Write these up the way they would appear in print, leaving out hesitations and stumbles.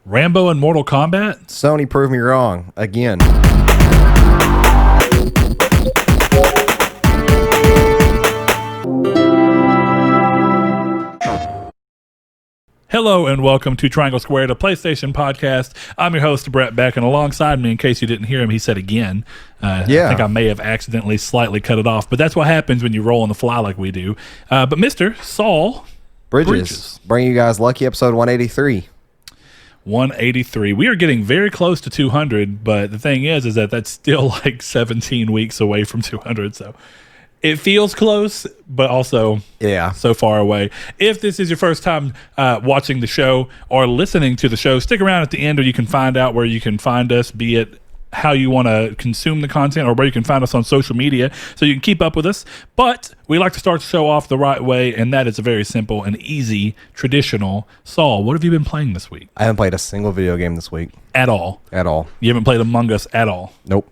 Rambo and Mortal Kombat? Sony proved me wrong again. Hello and welcome to Triangle Squared, a PlayStation podcast. I'm your host, Brett Beck, and alongside me, in case you didn't hear him, he said again. I think I may have accidentally slightly cut it off, but that's what happens when you roll on the fly like we do. But Mr. Saul Bridges. Bring you guys lucky episode 183. 183. We are getting very close to 200, but the thing is that that's still like 17 weeks away from 200, so it feels close, but also so far away. If this is your first time watching the show or listening to the show, stick around at the end, or you can find out where you can find us, be it how you want to consume the content or where you can find us on social media so you can keep up with us. But we like to start the show off the right way, and that is a very simple and easy, traditional. Saul, what have you been playing this week? I haven't played a single video game this week. At all? At all. You haven't played Among Us at all? Nope.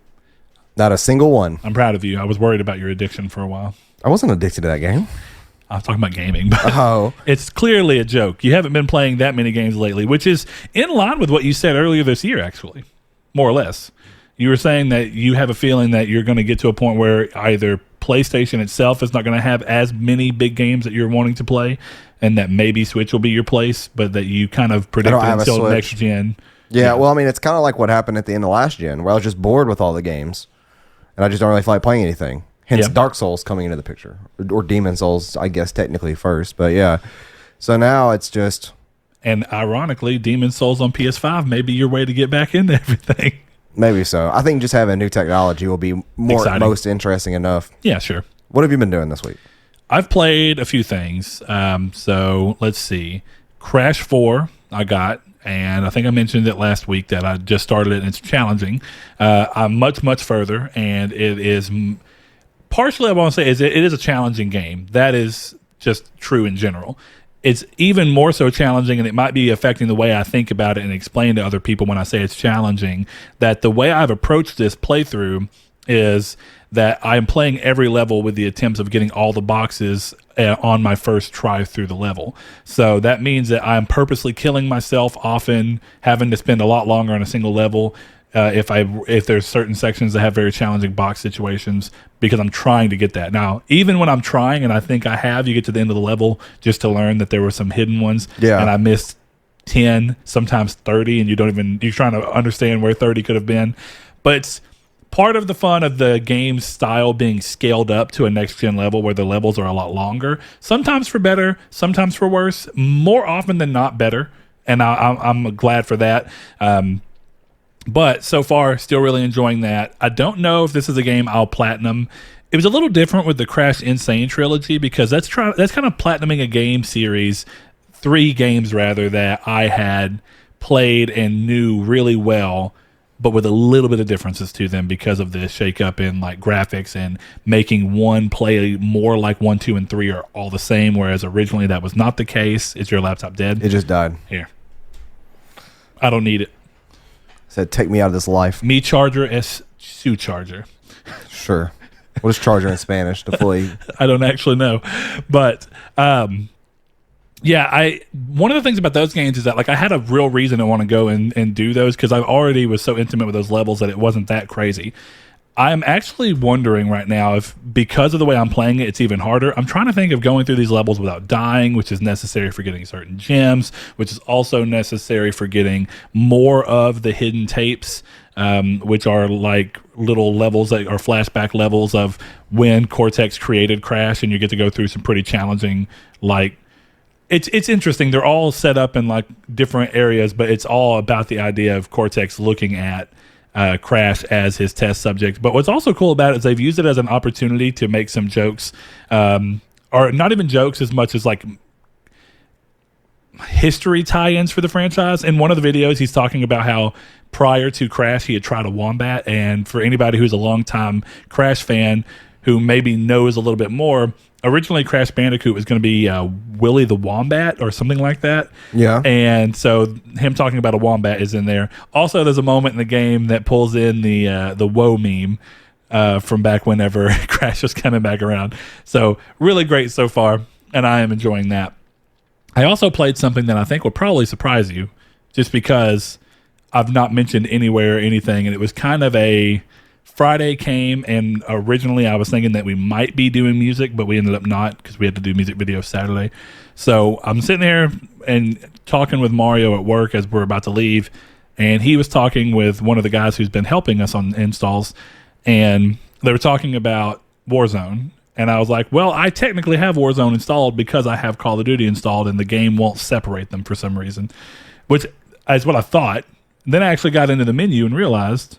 Not a single one. I'm proud of you. I was worried about your addiction for a while. I wasn't addicted to that game. I was talking about gaming, but it's clearly a joke. You haven't been playing that many games lately, which is in line with what you said earlier this year, actually, more or less. You were saying that you have a feeling that you're going to get to a point where either PlayStation itself is not going to have as many big games that you're wanting to play, and that maybe Switch will be your place, but that you kind of predicted until next gen. Yeah, well, I mean, it's kind of like what happened at the end of last gen, where I was just bored with all the games, and I just don't really feel like playing anything. Hence Dark Souls coming into the picture. Or Demon Souls, I guess, technically first, but yeah. So now it's just... And ironically, Demon Souls on PS5 may be your way to get back into everything. Maybe so. I think just having new technology will be most interesting enough. Yeah, sure. What have you been doing this week? I've played a few things. So let's see. Crash 4 I got, and I think I mentioned it last week that I just started it, and it's challenging. I'm much further, and it is partially, I want to say, it is a challenging game. That is just true in general. It's even more so challenging, and it might be affecting the way I think about it and explain to other people when I say it's challenging, that the way I've approached this playthrough is that I'm playing every level with the attempts of getting all the boxes on my first try through the level. So that means that I'm purposely killing myself, often having to spend a lot longer on a single level if there's certain sections that have very challenging box situations, because I'm trying to get that. Now, even when I'm trying, and I think I have, you get to the end of the level just to learn that there were some hidden ones, and I missed 10, sometimes 30, and you're trying to understand where 30 could have been. But it's part of the fun of the game style being scaled up to a next gen level where the levels are a lot longer, sometimes for better, sometimes for worse, more often than not better. And I'm glad for that. But so far, still really enjoying that. I don't know if this is a game I'll platinum. It was a little different with the Crash Insane trilogy, because that's kind of platinuming a game series, 3 games rather, that I had played and knew really well, but with a little bit of differences to them because of the shakeup in like graphics and making one play more like 1, 2, and 3 are all the same, whereas originally that was not the case. Is your laptop dead? It just died. Here. I don't need it. Said, take me out of this life. Me charger es su charger. Sure. What is charger in Spanish? To fully... I don't actually know. But, one of the things about those games is that like I had a real reason to want to go and do those, because I already was so intimate with those levels that it wasn't that crazy. I'm actually wondering right now if, because of the way I'm playing it, it's even harder. I'm trying to think of going through these levels without dying, which is necessary for getting certain gems, which is also necessary for getting more of the hidden tapes, which are like little levels that are flashback levels of when Cortex created Crash, and you get to go through some pretty challenging, like, it's interesting. They're all set up in like different areas, but it's all about the idea of Cortex looking at Crash as his test subject. But what's also cool about it is they've used it as an opportunity to make some jokes, or not even jokes as much as like history tie-ins for the franchise. In one of the videos, he's talking about how prior to Crash, he had tried a wombat. And for anybody who's a longtime Crash fan who maybe knows a little bit more, originally Crash Bandicoot was going to be Willy the Wombat or something like that. Yeah. And so him talking about a wombat is in there. Also, there's a moment in the game that pulls in the Woe meme from back whenever Crash was coming back around. So really great so far, and I am enjoying that. I also played something that I think will probably surprise you. just because I've not mentioned anywhere anything, and it was kind of a Friday came, and originally I was thinking that we might be doing music, but we ended up not because we had to do music videos Saturday. So I'm sitting there and talking with Mario at work as we're about to leave, and he was talking with one of the guys who's been helping us on installs, and they were talking about Warzone. And I was like, well, I technically have Warzone installed because I have Call of Duty installed, and the game won't separate them for some reason, which is what I thought. Then I actually got into the menu and realized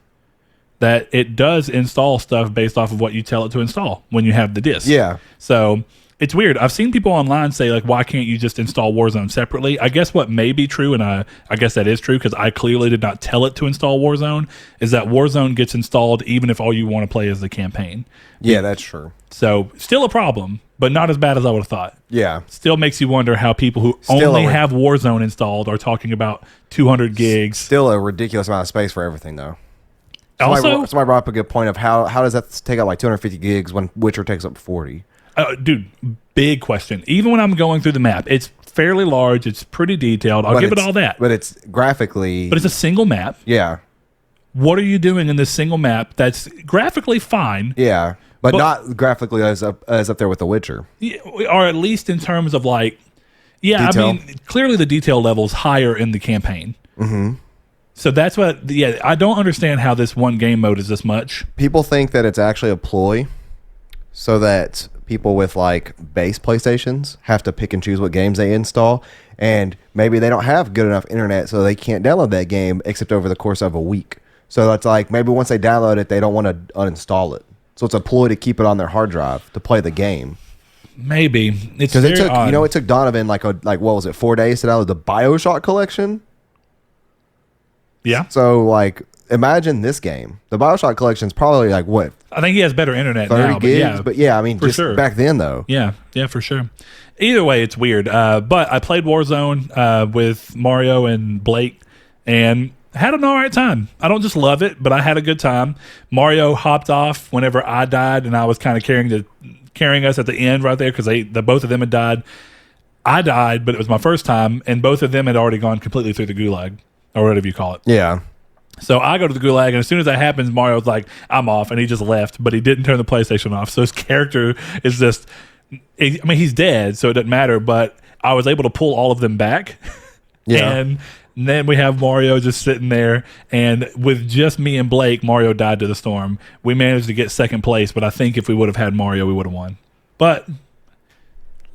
that it does install stuff based off of what you tell it to install when you have the disc. Yeah. So it's weird. I've seen people online say, like, why can't you just install Warzone separately? I guess what may be true, and I guess that is true because I clearly did not tell it to install Warzone, is that Warzone gets installed even if all you want to play is the campaign. Yeah, that's true. So still a problem, but not as bad as I would have thought. Yeah. Still makes you wonder how people who Still only have Warzone installed are talking about 200 gigs. Still a ridiculous amount of space for everything, though. Also, somebody brought up a good point of how does that take up like 250 gigs when Witcher takes up 40? Dude, big question. Even when I'm going through the map, it's fairly large. It's pretty detailed. I'll give it all that. But it's graphically... But it's a single map. Yeah. What are you doing in this single map that's graphically fine? Yeah. But not graphically as up there with The Witcher. Or at least in terms of like... Yeah, detail. I mean, clearly the detail level's higher in the campaign. Mm-hmm. So that's what... Yeah, I don't understand how this one game mode is this much. People think that it's actually a ploy so that people with like base PlayStations have to pick and choose what games they install, and maybe they don't have good enough internet so they can't download that game except over the course of a week. So that's like maybe once they download it, they don't want to uninstall it. So it's a ploy to keep it on their hard drive to play the game. Maybe it's because odd. It took Donovan like what was it, 4 days to download the BioShock collection. Yeah. So like, imagine this game. The BioShock collection is probably like what? I think he has better internet 30 now. gigs, but yeah, I mean, just sure. Back then though. Yeah, for sure. Either way, it's weird. But I played Warzone with Mario and Blake, and had an all right time. I don't just love it, but I had a good time. Mario hopped off whenever I died, and I was kind of carrying us at the end right there because both of them had died. I died, but it was my first time, and both of them had already gone completely through the gulag, or whatever you call it. Yeah. So I go to the gulag, and as soon as that happens, Mario's like, I'm off, and he just left, but he didn't turn the PlayStation off. So his character is just, I mean, he's dead, so it doesn't matter, but I was able to pull all of them back. Yeah. And then we have Mario just sitting there, and with just me and Blake, Mario died to the storm. We managed to get second place, but I think if we would have had Mario, we would have won. But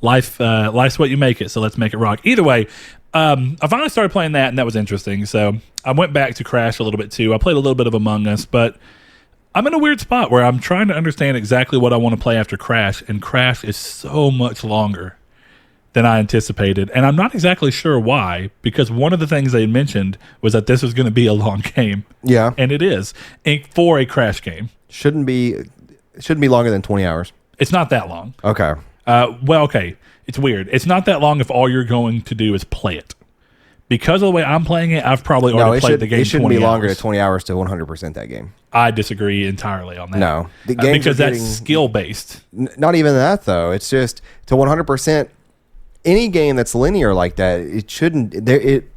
life's what you make it, so let's make it rock. Either way, I finally started playing that, and that was interesting. So I went back to Crash a little bit too. I played a little bit of Among Us, but I'm in a weird spot where I'm trying to understand exactly what I want to play after Crash, and Crash is so much longer than I anticipated, and I'm not exactly sure why, because one of the things they mentioned was that this was going to be a long game. Yeah. And it is, for a Crash game. Shouldn't be longer than 20 hours. It's not that long. Okay. Okay. It's weird. It's not that long if all you're going to do is play it. Because of the way I'm playing it, I've probably already played the game 20 hours. It shouldn't be longer than 20 hours to 100% that game. I disagree entirely on that. No. The because that's skill-based. Not even that, though. It's just to 100%. Any game that's linear like that, it shouldn't. It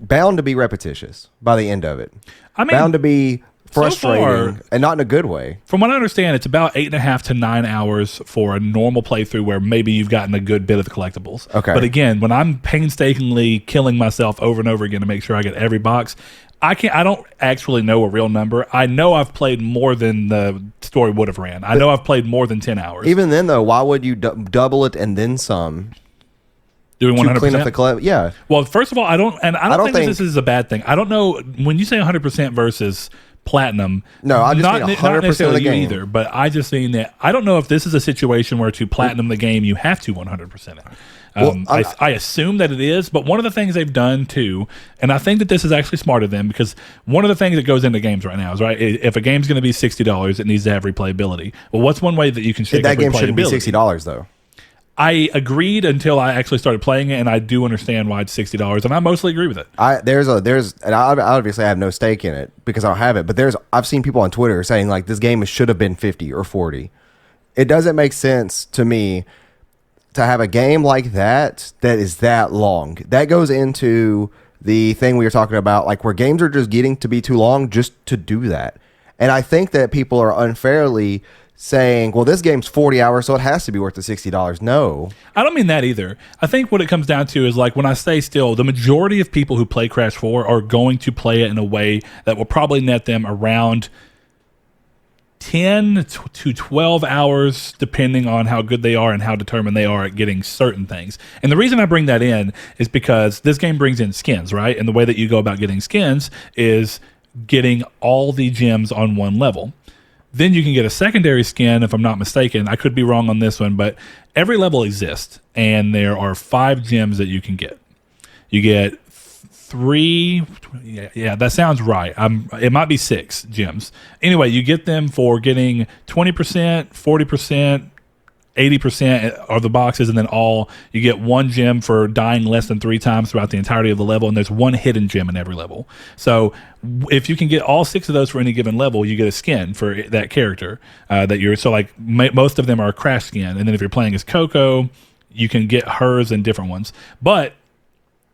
bound to be repetitious by the end of it. I mean, bound to be frustrating, so and not in a good way. From what I understand, it's about 8.5 to 9 hours for a normal playthrough where maybe you've gotten a good bit of the collectibles. Okay. But again, when I'm painstakingly killing myself over and over again to make sure I get every box, I don't actually know a real number. I know I've played more than the story would have ran. I know I've played more than 10 hours. Even then, though, why would you double it and then some? Doing 100%? Clean up the yeah. Well, first of all, I don't think this is a bad thing. I don't know when you say 100% versus platinum. No, I just mean 100% of the game either. But I just mean that I don't know if this is a situation where to platinum the game you have to 100% it. I assume that it is, but one of the things they've done too, and I think that this is actually smart of them, because one of the things that goes into games right now is, right, if a game's going to be $60, it needs to have replayability. Well, what's one way that you can shake up replayability? That game shouldn't be $60 though. I agreed until I actually started playing it, and I do understand why it's $60, and I mostly agree with it. And I obviously have no stake in it because I don't have it, but I've seen people on Twitter saying like this game should have been 50 or 40. It doesn't make sense to me to have a game like that is that long. That goes into the thing we were talking about, like where games are just getting to be too long just to do that. And I think that people are unfairly saying, well, this game's 40 hours, so it has to be worth the $60. No. I don't mean that either. I think what it comes down to is, like, when I say still, the majority of people who play Crash 4 are going to play it in a way that will probably net them around 10 to 12 hours, depending on how good they are and how determined they are at getting certain things. And the reason I bring that in is because this game brings in skins, right? And the way that you go about getting skins is getting all the gems on one level. Then you can get a secondary skin, if I'm not mistaken. I could be wrong on this one, but every level exists, and there are 5 gems that you can get. You get 3, yeah, that sounds right. It might be 6 gems. Anyway, you get them for getting 20%, 40%, 80% are the boxes, and then you get 1 gem for dying less than 3 times throughout the entirety of the level, and there's 1 hidden gem in every level. So if you can get all 6 of those for any given level, you get a skin for that character most of them are a Crash skin, and then if you're playing as Coco, you can get hers and different ones. But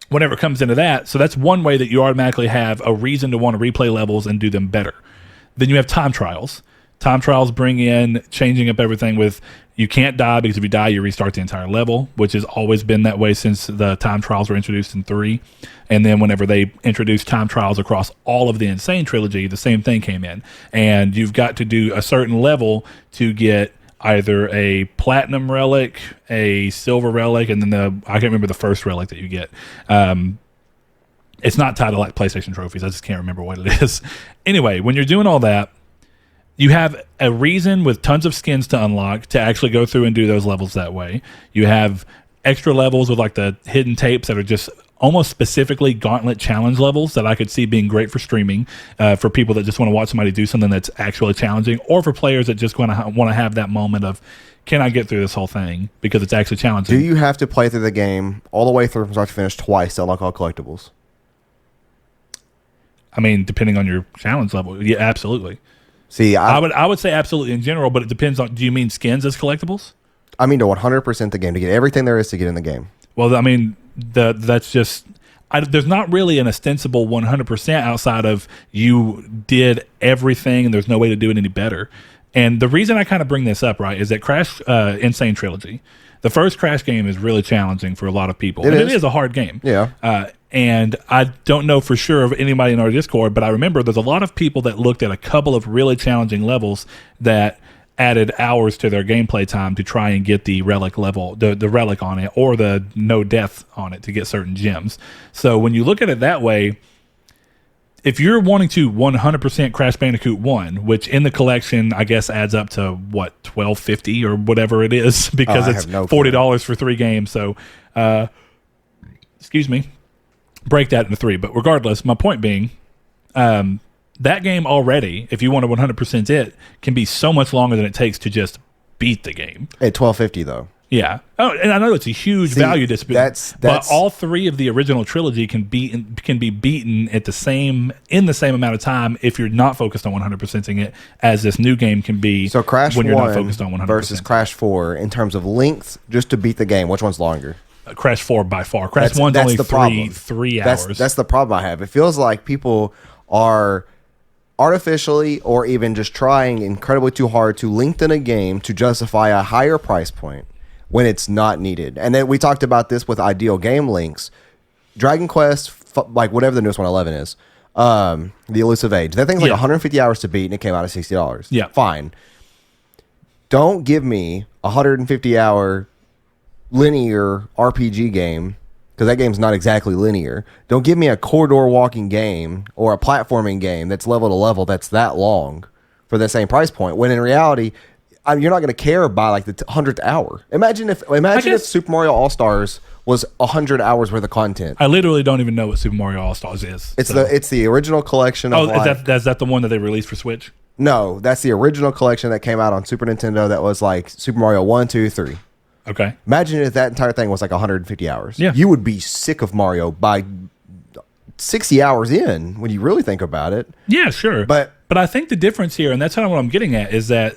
whenever it comes into that, so that's one way that you automatically have a reason to want to replay levels and do them better. Then you have time trials. Time trials bring in changing up everything with, you can't die, because if you die, you restart the entire level, which has always been that way since the time trials were introduced in 3. And then whenever they introduced time trials across all of the Insane trilogy, the same thing came in. And you've got to do a certain level to get either a platinum relic, a silver relic, and then I can't remember the first relic that you get. It's not titled like PlayStation trophies. I just can't remember what it is. Anyway, when you're doing all that, you have a reason with tons of skins to unlock to actually go through and do those levels that way. You have extra levels with like the hidden tapes that are just almost specifically gauntlet challenge levels that I could see being great for streaming, for people that just want to watch somebody do something that's actually challenging, or for players that just want to have that moment of, can I get through this whole thing because it's actually challenging. Do you have to play through the game all the way through from start to finish twice to unlock all collectibles? I mean, depending on your challenge level, yeah, absolutely. See, I would say absolutely in general, but it depends on, do you mean skins as collectibles? I mean to 100% the game, to get everything there is to get in the game. Well, I mean, that's just, there's not really an ostensible 100% outside of you did everything and there's no way to do it any better. And the reason I kind of bring this up, right, is that Crash Insane Trilogy, the first Crash game is really challenging for a lot of people. It is a hard game. Yeah. And I don't know for sure of anybody in our Discord, but I remember there's a lot of people that looked at a couple of really challenging levels that added hours to their gameplay time to try and get the relic level, the relic on it, or the no death on it to get certain gems. So when you look at it that way, if you're wanting to 100% Crash Bandicoot 1, which in the collection I guess adds up to what, $12.50 or whatever it is, because it's $40 for 3 games. So excuse me, break that into 3. But regardless, my point being, that game already, if you want to 100% it, can be so much longer than it takes to just beat the game. At $12.50 though. Yeah. Oh, and I know it's a huge value dispute. But all 3 of the original trilogy can be beaten in the same amount of time if you're not focused on 100%ing it, as this new game can be. So Crash when you're 1 not focused on 100% versus Crash 4 in terms of length, just to beat the game, which one's longer? Crash 4 by far. Crash 1's only three hours. That's the problem I have. It feels like people are artificially or even just trying incredibly too hard to lengthen a game to justify a higher price point when it's not needed. And then we talked about this with ideal game links. Dragon Quest, like whatever the newest one, 11 is, The Elusive Age. That thing's like 150 hours to beat, and it came out at $60. Yeah. Fine. Don't give me a 150-hour linear RPG game, because that game's not exactly linear. Don't give me a corridor walking game or a platforming game that's level to level that's that long for the same price point, when in reality, you're not going to care by like the 100th hour. Imagine if Super Mario All-Stars was 100 hours worth of content. I literally don't even know what Super Mario All-Stars is. It's the original collection of is that the one that they released for Switch? No, that's the original collection that came out on Super Nintendo that was like Super Mario 1, 2, 3. Okay. Imagine if that entire thing was like 150 hours. Yeah. You would be sick of Mario by 60 hours in when you really think about it. Yeah, sure. But I think the difference here, and that's kind of what I'm getting at, is that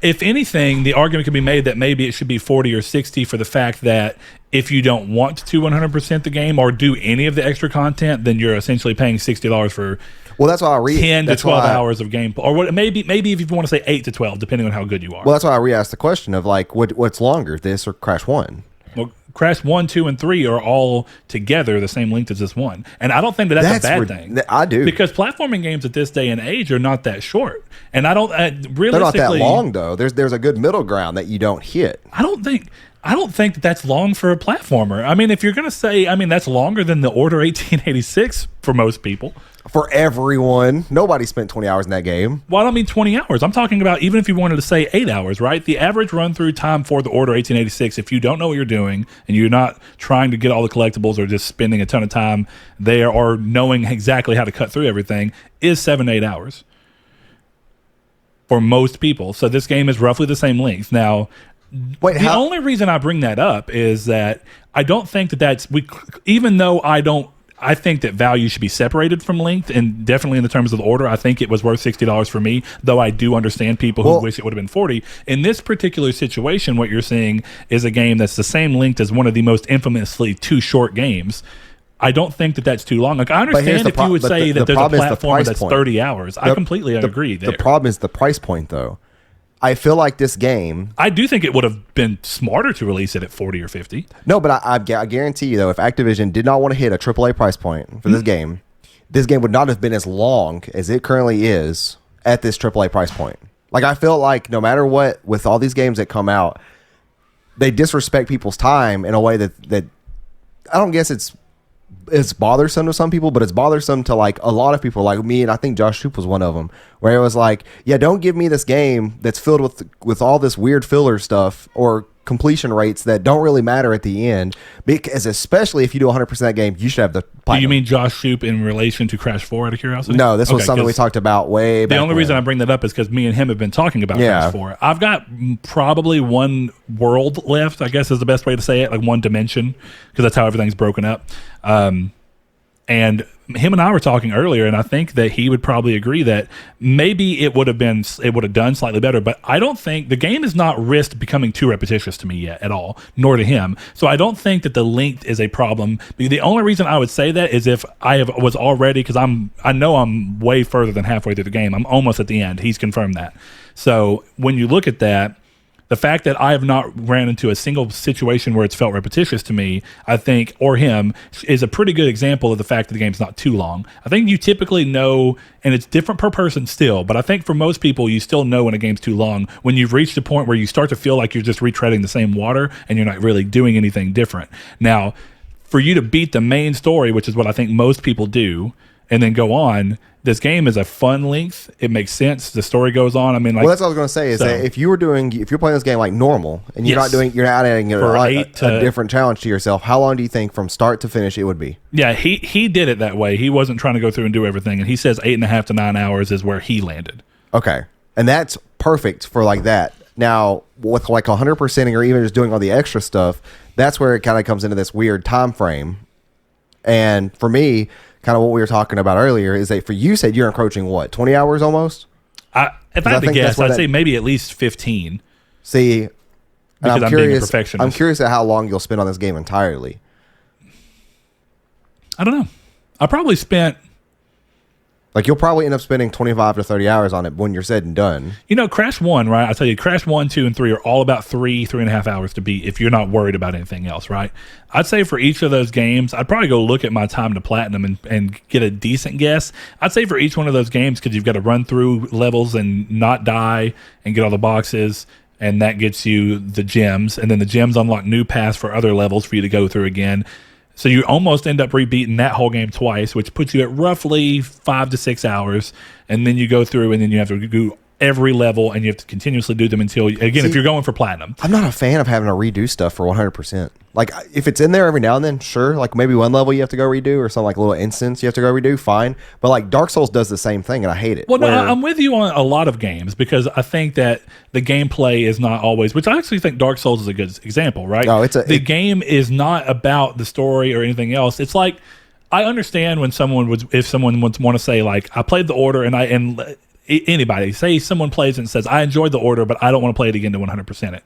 if anything, the argument can be made that maybe it should be 40 or 60 for the fact that if you don't want to 100% the game or do any of the extra content, then you're essentially paying $60 for Well, that's why I read 10 to 12 hours of gameplay, or what, maybe if you want to say 8 to 12, depending on how good you are. Well, that's why I re-asked the question of like, what's longer, this or Crash 1? Well, Crash 1, 2, and 3 are all together the same length as this one. And I don't think that's a bad thing. I do. Because platforming games at this day and age are not that short. And I don't realistically... They're not that long, though. There's a good middle ground that you don't hit. I don't think that's long for a platformer. I mean, if you're going to say, that's longer than the Order 1886 for most people. For everyone. Nobody spent 20 hours in that game. Well, I don't mean 20 hours. I'm talking about even if you wanted to say 8 hours, right? The average run-through time for the Order 1886, if you don't know what you're doing and you're not trying to get all the collectibles or just spending a ton of time there or knowing exactly how to cut through everything, is 7 to 8 hours for most people. So this game is roughly the same length. Now, the only reason I bring that up is that I don't think even though I think that value should be separated from length, and definitely in the terms of the Order, I think it was worth $60 for me, though I do understand people who wish it would have been 40. In this particular situation, what you're seeing is a game that's the same length as one of the most infamously too short games. I don't think that that's too long. Like, I understand if you would say that there's a platformer that's 30 hours. I completely agree there. The problem is the price point, though. I feel like this game... I do think it would have been smarter to release it at 40 or 50. No, but I guarantee you, though, if Activision did not want to hit a AAA price point for this game would not have been as long as it currently is at this AAA price point. Like, I feel like no matter what, with all these games that come out, they disrespect people's time in a way that I don't guess it's bothersome to some people, but it's bothersome to like a lot of people like me, and I think Josh Shoop was one of them, where it was like, yeah, don't give me this game that's filled with all this weird filler stuff or completion rates that don't really matter at the end, because especially if you do 100% that game, you should have the platinum. Do you mean Josh Shoop in relation to Crash 4 out of curiosity? No, this was something we talked about way back. The only reason I bring that up is because me and him have been talking about Crash 4. I've got probably one world left, I guess is the best way to say it, like one dimension, because that's how everything's broken up. And him and I were talking earlier, and I think that he would probably agree that maybe it would have done slightly better, but I don't think the game is not risked becoming too repetitious to me yet at all, nor to him. So I don't think that the length is a problem. The only reason I would say that is if was already, because I know I'm way further than halfway through the game. I'm almost at the end. He's confirmed that. So when you look at that, the fact that I have not ran into a single situation where it's felt repetitious to me, I think, or him, is a pretty good example of the fact that the game's not too long. I think you typically know, and it's different per person still, but I think for most people, you still know when a game's too long when you've reached a point where you start to feel like you're just retreading the same water and you're not really doing anything different. Now, for you to beat the main story, which is what I think most people do, and then go on, this game is a fun length. It makes sense. The story goes on. I mean, like, well, that's what I was going to say. Is that if you're playing this game like normal, and you're not adding a different challenge to yourself, how long do you think from start to finish it would be? Yeah, he did it that way. He wasn't trying to go through and do everything, and he says 8.5 to 9 hours is where he landed. Okay, and that's perfect for like that. Now, with like 100%ing or even just doing all the extra stuff, that's where it kind of comes into this weird time frame. And for me, kind of what we were talking about earlier is that for you said you're encroaching what, 20 hours almost? If I had to guess, I'd say maybe at least 15. See, because I'm being a perfectionist. I'm curious at how long you'll spend on this game entirely. I don't know. I probably spent... Like, you'll probably end up spending 25 to 30 hours on it when you're said and done. You know, Crash 1, right? I tell you, Crash 1, 2, and 3 are all about 3.5 hours to beat if you're not worried about anything else, right? I'd say for each of those games, I'd probably go look at my time to platinum and get a decent guess. I'd say for each one of those games, because you've got to run through levels and not die and get all the boxes, and that gets you the gems, and then the gems unlock new paths for other levels for you to go through again. So you almost end up rebeating that whole game twice, which puts you at roughly 5 to 6 hours. And then you go through and then you have to do every level and you have to continuously do them until, again, if you're going for platinum. I'm not a fan of having to redo stuff for 100%. Like, if it's in there every now and then, sure. Like, maybe one level you have to go redo or some, like, little instance you have to go redo, fine. But, like, Dark Souls does the same thing, and I hate it. Well, no, I'm with you on a lot of games because I think that the gameplay is not always, which I actually think Dark Souls is a good example, right? No, the game is not about the story or anything else. It's like, I understand when if someone would want to say, like, I played the Order and anybody, say someone plays and says, I enjoyed the order, but I don't want to play it again to 100% it.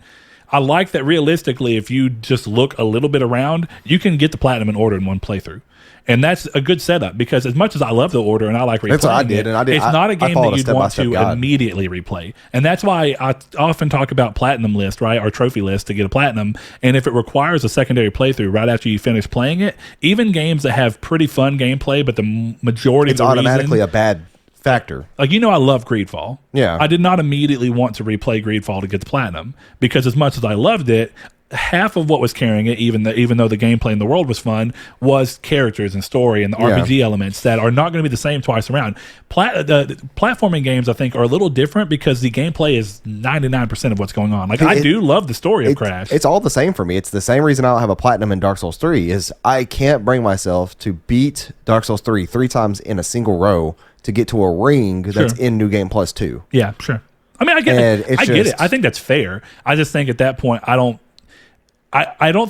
I like that realistically, if you just look a little bit around, you can get the platinum in order in one playthrough. And that's a good setup because as much as I love the order and I like replaying that's what I did, it's not a game that you'd want to immediately replay. And that's why I often talk about platinum list, right, or trophy list to get a platinum. And if it requires a secondary playthrough right after you finish playing it, even games that have pretty fun gameplay, but the majority of the automatically reason, a bad factor. Like, I love Greedfall. Yeah. I did not immediately want to replay Greedfall to get the platinum because as much as I loved it, half of what was carrying it, even though the gameplay in the world was fun, was characters and story and the RPG elements that are not going to be the same twice around. The platforming games, I think, are a little different because the gameplay is 99% of what's going on. Like, I do love the story of Crash. It's all the same for me. It's the same reason I don't have a platinum in Dark Souls 3 is I can't bring myself to beat Dark Souls 3 times in a single row to get to a ring that's in New Game Plus 2. Yeah, sure. I mean, I get it. I get it. I think that's fair. I just think at that point, I don't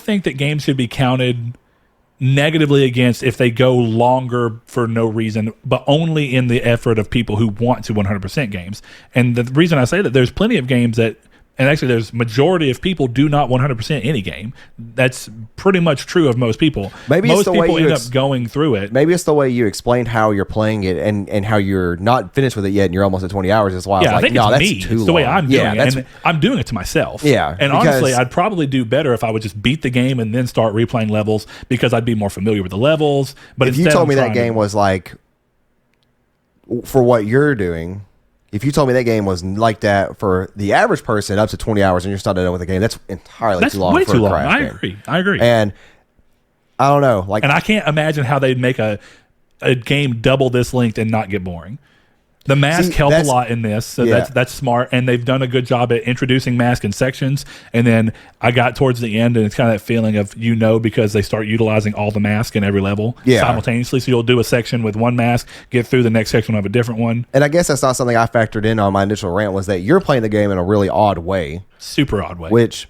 think that games should be counted negatively against if they go longer for no reason, but only in the effort of people who want to 100% games. And the reason I say that, there's plenty of games that, and actually there's majority of people do not 100% any game. That's pretty much true of most people. Maybe most it's the people way you end up going through it. Maybe it's the way you explained how you're playing it and how you're not finished with it yet and you're almost at 20 hours. That's why I was I like, think no, it's that's me. too It's the way long. I'm doing it. And I'm doing it to myself. Yeah. And honestly, I'd probably do better if I would just beat the game and then start replaying levels because I'd be more familiar with the levels. But if you told me that game was like, for what you're doing, if you told me that game was like that for the average person up to 20 hours and you're starting done with the game, that's entirely too long. Way for too a long. Crash I agree. And I don't know. And I can't imagine how they'd make a game double this length and not get boring. The mask help a lot in this, so that's smart, and they've done a good job at introducing mask in sections. And then I got towards the end, and it's kind of that feeling of because they start utilizing all the mask in every level simultaneously. So you'll do a section with one mask, get through the next section of a different one. And I guess that's not something I factored in on my initial rant, was that you're playing the game in a really odd way, super odd way, which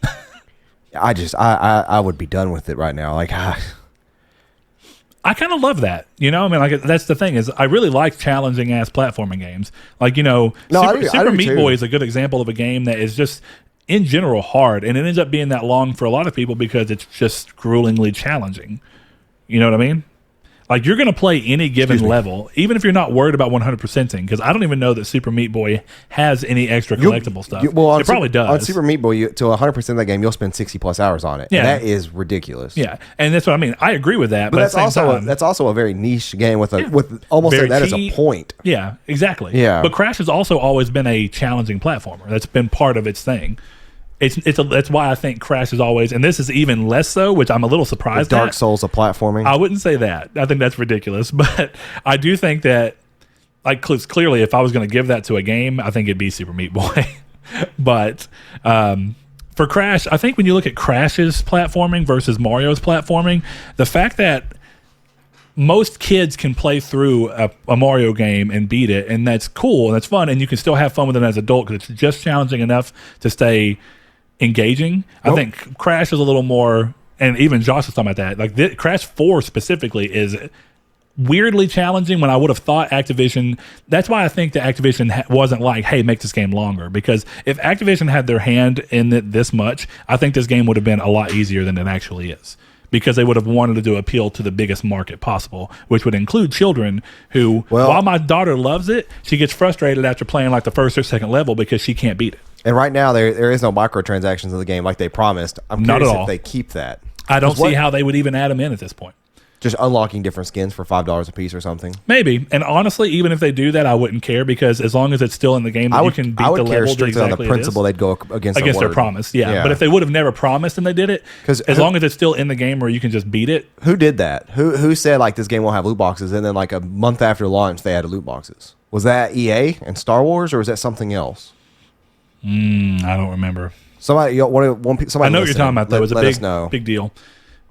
I would be done with it right now. Like. I kind of love that, I mean, like that's the thing is I really like challenging ass platforming games. Like, Super Meat Boy is a good example of a game that is just in general hard, and it ends up being that long for a lot of people because it's just gruelingly challenging. You know what I mean? Like, you're going to play any given level, even if you're not worried about 100%ing, because I don't even know that Super Meat Boy has any extra collectible stuff. It probably does. On Super Meat Boy, to 100% of that game, you'll spend 60 plus hours on it. Yeah. And that is ridiculous. Yeah, and that's what I mean. I agree with that. But that's also a very niche game with almost that as a point. Yeah, exactly. Yeah. But Crash has also always been a challenging platformer. That's been part of its thing. That's why I think Crash is always, and this is even less so, which I'm a little surprised at. Dark Souls of platforming? I wouldn't say that. I think that's ridiculous. But I do think that, like, clearly, if I was going to give that to a game, I think it'd be Super Meat Boy. But for Crash, I think when you look at Crash's platforming versus Mario's platforming, the fact that most kids can play through a Mario game and beat it, and that's cool, and that's fun, and you can still have fun with it as an adult because it's just challenging enough to stay engaging. I think Crash is a little more, and even Josh was talking about that, like Crash 4 specifically is weirdly challenging when I would have thought Activision, that's why I think that Activision wasn't like, hey, make this game longer, because if Activision had their hand in it this much, I think this game would have been a lot easier than it actually is, because they would have wanted to appeal to the biggest market possible, which would include children who, while my daughter loves it, she gets frustrated after playing like the first or second level because she can't beat it. And right now, there is no microtransactions in the game like they promised. I'm curious if they keep that. I don't see how they would even add them in at this point. Just unlocking different skins for $5 a piece or something. Maybe. And honestly, even if they do that, I wouldn't care, because as long as it's still in the game, that you can beat the level. I would care strictly on the principle they'd go against their promise. Yeah. But if they would have never promised and they did it, as long as it's still in the game where you can just beat it. Who did that? Who said like this game won't have loot boxes, and then like a month after launch they added loot boxes? Was that EA and Star Wars, or was that something else? I don't remember. Somebody I know what you're talking about, though. It was a big deal.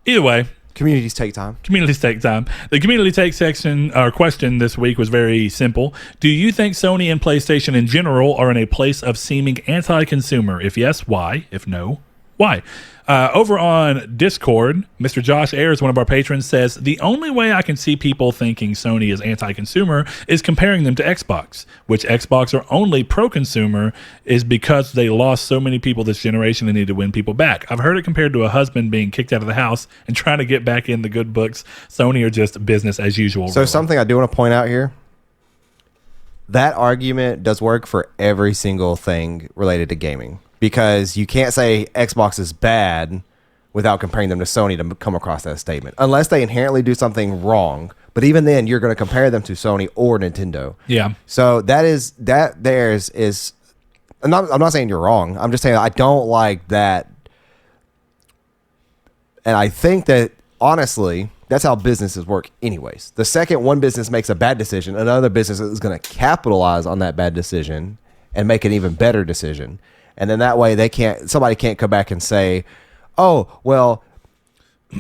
Either way. Communities take time. The community take section or question this week was very simple. Do you think Sony and PlayStation in general are in a place of seeming anti-consumer? If yes, why? If no, Why? Over on Discord, Mr. Josh Ayers, one of our patrons, says, the only way I can see people thinking Sony is anti-consumer is comparing them to Xbox, which Xbox are only pro-consumer is because they lost so many people this generation and need to win people back. I've heard it compared to a husband being kicked out of the house and trying to get back in the good books. Sony are just business as usual. So something I do want to point out here, that argument does work for every single thing related to gaming. Because you can't say Xbox is bad without comparing them to Sony to come across that statement. Unless they inherently do something wrong. But even then, you're going to compare them to Sony or Nintendo. Yeah. So I'm not saying you're wrong. I'm just saying I don't like that. And I think that, honestly, that's how businesses work anyways. The second one business makes a bad decision, another business is going to capitalize on that bad decision and make an even better decision. And then that way somebody can't come back and say, oh, well,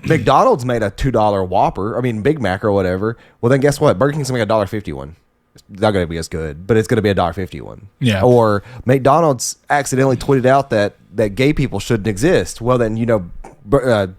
McDonald's made a $2 Whopper, Big Mac or whatever. Well, then guess what? Burger King's going to make a $1.50 one. It's not going to be as good, but it's going to be a $1.50 one. Yeah. Or McDonald's accidentally tweeted out that gay people shouldn't exist. Well, then, Burger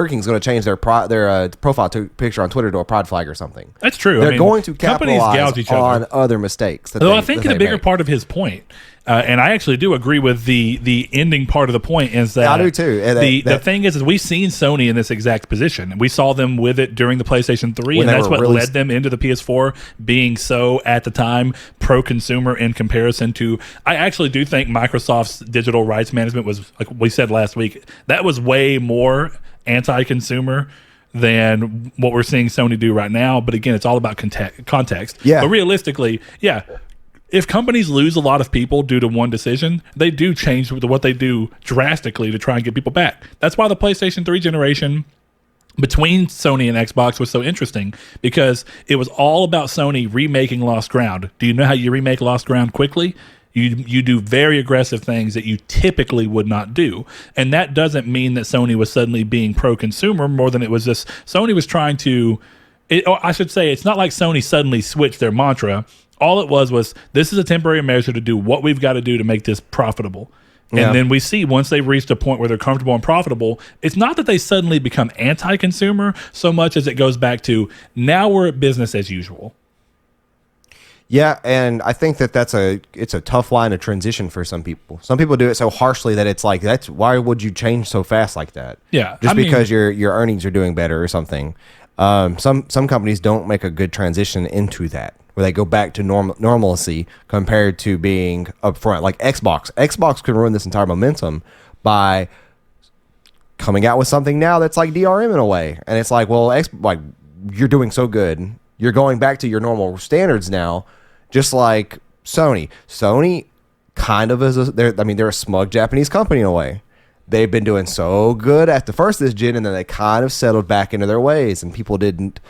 King's going to change their profile picture on Twitter to a pride flag or something. That's true. They're going to capitalize on other mistakes. Though I think the bigger part of his point, and I actually do agree with the ending part of the point, is that I do too. The thing is we've seen Sony in this exact position. We saw them with it during the PlayStation 3, and that's what led them into the PS4 being so, at the time, pro-consumer in comparison to... I actually do think Microsoft's digital rights management was, like we said last week, that was way more anti-consumer than what we're seeing Sony do right now. But again, it's all about context. Yeah. But realistically, if companies lose a lot of people due to one decision, they do change what they do drastically to try and get people back. That's why the PlayStation 3 generation between Sony and Xbox was so interesting, because it was all about Sony remaking Lost Ground. Do you know how you remake Lost Ground quickly? You do very aggressive things that you typically would not do. And that doesn't mean that Sony was suddenly being pro-consumer more than it was just Sony was trying to... I should say, it's not like Sony suddenly switched their mantra. All it was this is a temporary measure to do what we've got to do to make this profitable. And then we see once they've reached a point where they're comfortable and profitable, it's not that they suddenly become anti-consumer so much as it goes back to now we're at business as usual. Yeah, and I think it's a tough line of transition for some people. Some people do it so harshly that it's like, why would you change so fast like that? Yeah, just because your earnings are doing better or something. Some companies don't make a good transition into that, where they go back to normalcy compared to being upfront. Like Xbox. Xbox can ruin this entire momentum by coming out with something now that's like DRM in a way, and it's like, well, you're doing so good, you're going back to your normal standards now. Just like Sony. Sony kind of is they're a smug Japanese company in a way. They've been doing so good at the first of this gen, and then they kind of settled back into their ways, and people didn't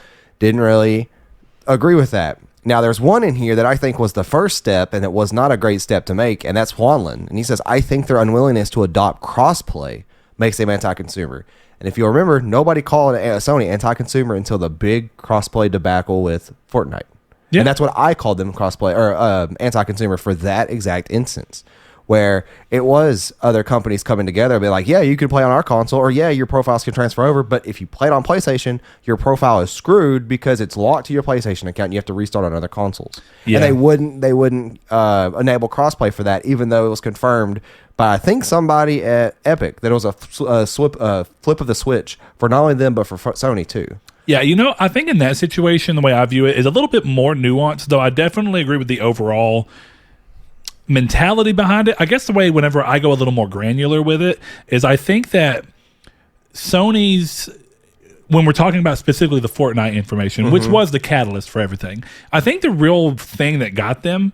really agree with that. Now, there's one in here that I think was the first step, and it was not a great step to make, and that's Juanlin. And he says, I think their unwillingness to adopt crossplay makes them anti-consumer. And if you'll remember, nobody called Sony anti-consumer until the big crossplay debacle with Fortnite. Yeah. And that's what I called them, crossplay or anti-consumer, for that exact instance, where it was other companies coming together and be like, yeah, you can play on our console, or yeah, your profiles can transfer over, but if you played on PlayStation, your profile is screwed because it's locked to your PlayStation account and you have to restart on other consoles. Yeah. And they wouldn't enable crossplay for that, even though it was confirmed by, I think, somebody at Epic that it was a flip of the switch for not only them but for Sony too. Yeah, I think in that situation, the way I view it is a little bit more nuanced, though I definitely agree with the overall mentality behind it. I guess the way whenever I go a little more granular with it is I think that Sony's, when we're talking about specifically the Fortnite information, which was the catalyst for everything, I think the real thing that got them,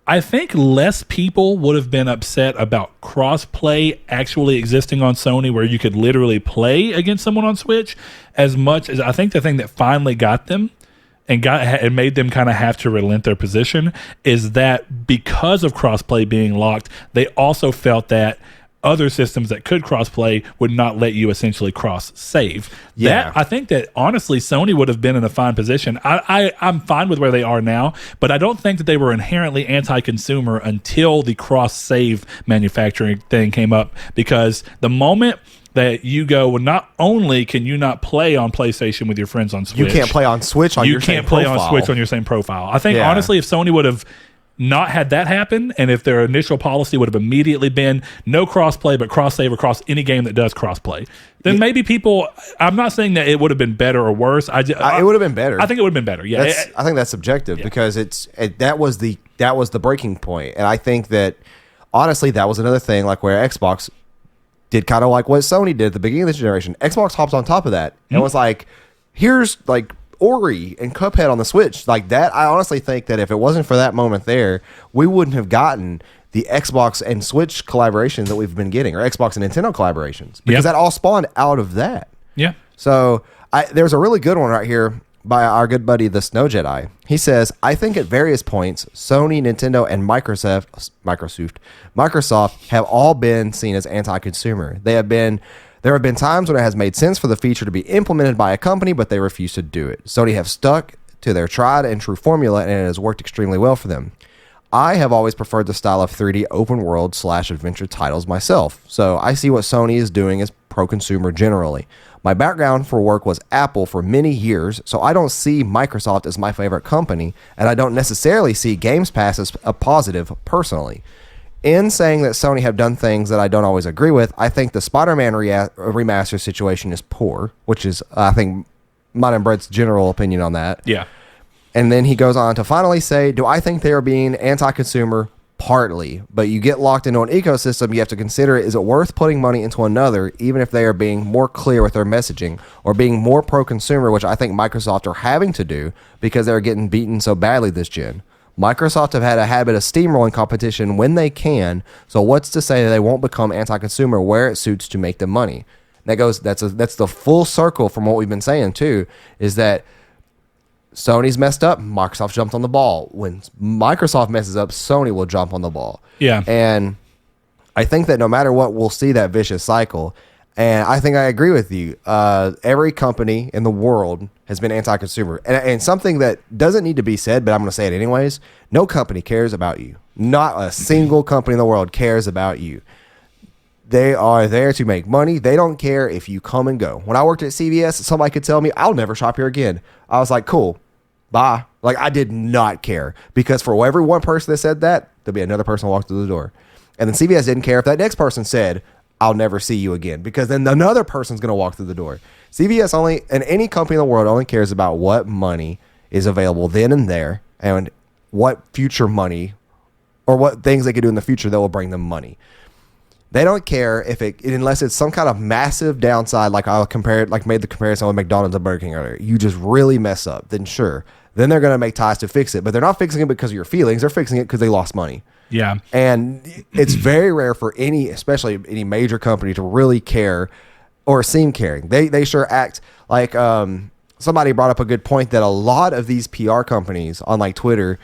I think less people would have been upset about cross-play actually existing on Sony where you could literally play against someone on Switch, as much as I think the thing that finally got them and made them kind of have to relent their position is that because of cross-play being locked, they also felt that other systems that could cross-play would not let you essentially cross-save. Yeah. I think that honestly, Sony would have been in a fine position. I'm fine with where they are now, but I don't think that they were inherently anti-consumer until the cross-save manufacturing thing came up, because the moment that you go, well, not only can you not play on PlayStation with your friends on Switch, You can't play on Switch on your same profile. on Switch on your same profile. I think honestly, if Sony would have not had that happen, and if their initial policy would have immediately been no crossplay but cross save across any game that does crossplay, then maybe people. I'm not saying that it would have been better or worse. It would have been better. I think it would have been better. Yeah, I think that's subjective because that was the breaking point, and I think that honestly that was another thing like where Xbox did kind of like what Sony did at the beginning of this generation. Xbox hopped on top of that and was like, here's like Ori and Cuphead on the Switch. Like that, I honestly think that if it wasn't for that moment there, we wouldn't have gotten the Xbox and Switch collaborations that we've been getting, or Xbox and Nintendo collaborations, because that all spawned out of that. Yeah. So there's a really good one right here by our good buddy, the Snow Jedi. He says, I think at various points, Sony, Nintendo, and Microsoft have all been seen as anti-consumer. There have been times when it has made sense for the feature to be implemented by a company, but they refuse to do it. Sony have stuck to their tried and true formula, and it has worked extremely well for them. I have always preferred the style of 3D open world / adventure titles myself, so I see what Sony is doing as pro-consumer generally. My background for work was Apple for many years, so I don't see Microsoft as my favorite company, and I don't necessarily see Games Pass as a positive personally. In saying that Sony have done things that I don't always agree with, I think the Spider-Man remaster situation is poor, which is, I think, mine and Brett's general opinion on that. Yeah. And then he goes on to finally say, do I think they are being anti-consumer? Partly, but you get locked into an ecosystem, you have to consider, is it worth putting money into another, even if they are being more clear with their messaging or being more pro-consumer, which I think Microsoft are having to do because they're getting beaten so badly this gen. Microsoft have had a habit of steamrolling competition when they can, so what's to say that they won't become anti-consumer where it suits to make them money? That's the full circle from what we've been saying too, is that Sony's messed up, Microsoft jumped on the ball. When Microsoft messes up, Sony will jump on the ball. Yeah. And I think that no matter what, we'll see that vicious cycle. And I think I agree with you. Every company in the world has been anti-consumer. And something that doesn't need to be said, but I'm going to say it anyways, no company cares about you. Not a single company in the world cares about you. They are there to make money. They don't care if you come and go. When I worked at CVS, somebody could tell me, I'll never shop here again. I was like, cool, bye. Like, I did not care. Because for every one person that said that, there'll be another person walk through the door. And then CVS didn't care if that next person said, I'll never see you again. Because then another person's going to walk through the door. CVS only, and any company in the world only cares about what money is available then and there, and what future money, or what things they could do in the future that will bring them money. They don't care if unless it's some kind of massive downside, like made the comparison with McDonald's and Burger King earlier. You just really mess up, then sure. Then they're going to make ties to fix it, but they're not fixing it because of your feelings. They're fixing it because they lost money. Yeah. And it's very rare for especially any major company to really care or seem caring. They sure act like, somebody brought up a good point that a lot of these PR companies on like Twitter,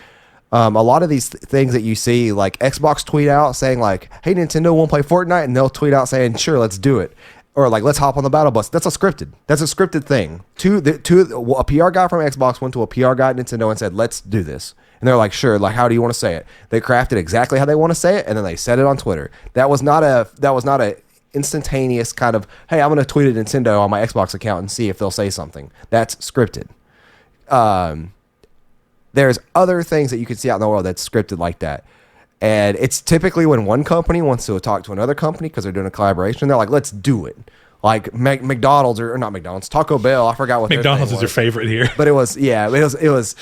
a lot of these things that you see, like Xbox tweet out saying like, hey, Nintendo won't play Fortnite, and they'll tweet out saying, sure, let's do it. Or like, let's hop on the battle bus. That's a scripted thing. A PR guy from Xbox went to a PR guy at Nintendo and said, let's do this. And they're like, sure, like, how do you want to say it? They crafted exactly how they want to say it, and then they said it on Twitter. That was not a instantaneous kind of, hey, I'm going to tweet at Nintendo on my Xbox account and see if they'll say something. That's scripted. There's other things that you can see out in the world that's scripted like that. And it's typically when one company wants to talk to another company because they're doing a collaboration, they're like, let's do it. Like McDonald's or not McDonald's, Taco Bell. I forgot what McDonald's is your favorite here. But it was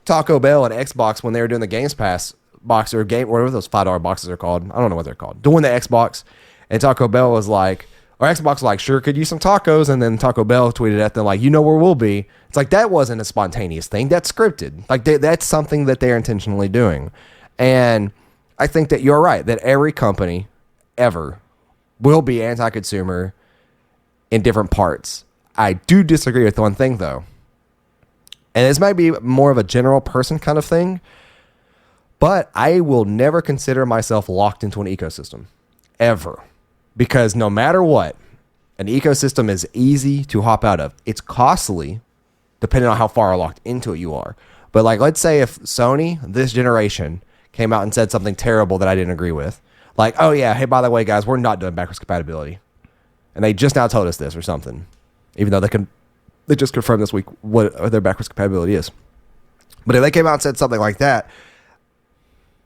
Taco Bell and Xbox when they were doing the Games Pass box or game, whatever those $5 boxes are called. I don't know what they're called. Doing the Xbox, and Taco Bell was like, or Xbox was like, sure, could use some tacos. And then Taco Bell tweeted at them like, you know where we'll be. It's like, that wasn't a spontaneous thing. That's scripted. Like that's something that they're intentionally doing. And I think that you're right, that every company ever will be anti-consumer in different parts. I do disagree with one thing though. And this might be more of a general person kind of thing, but I will never consider myself locked into an ecosystem. Ever. Because no matter what, an ecosystem is easy to hop out of. It's costly, depending on how far locked into it you are. But like, let's say if Sony this generation came out and said something terrible that I didn't agree with, like, oh yeah, hey, by the way, guys, we're not doing backwards compatibility, and they just now told us this or something, even though they just confirmed this week what their backwards compatibility is. But if they came out and said something like that,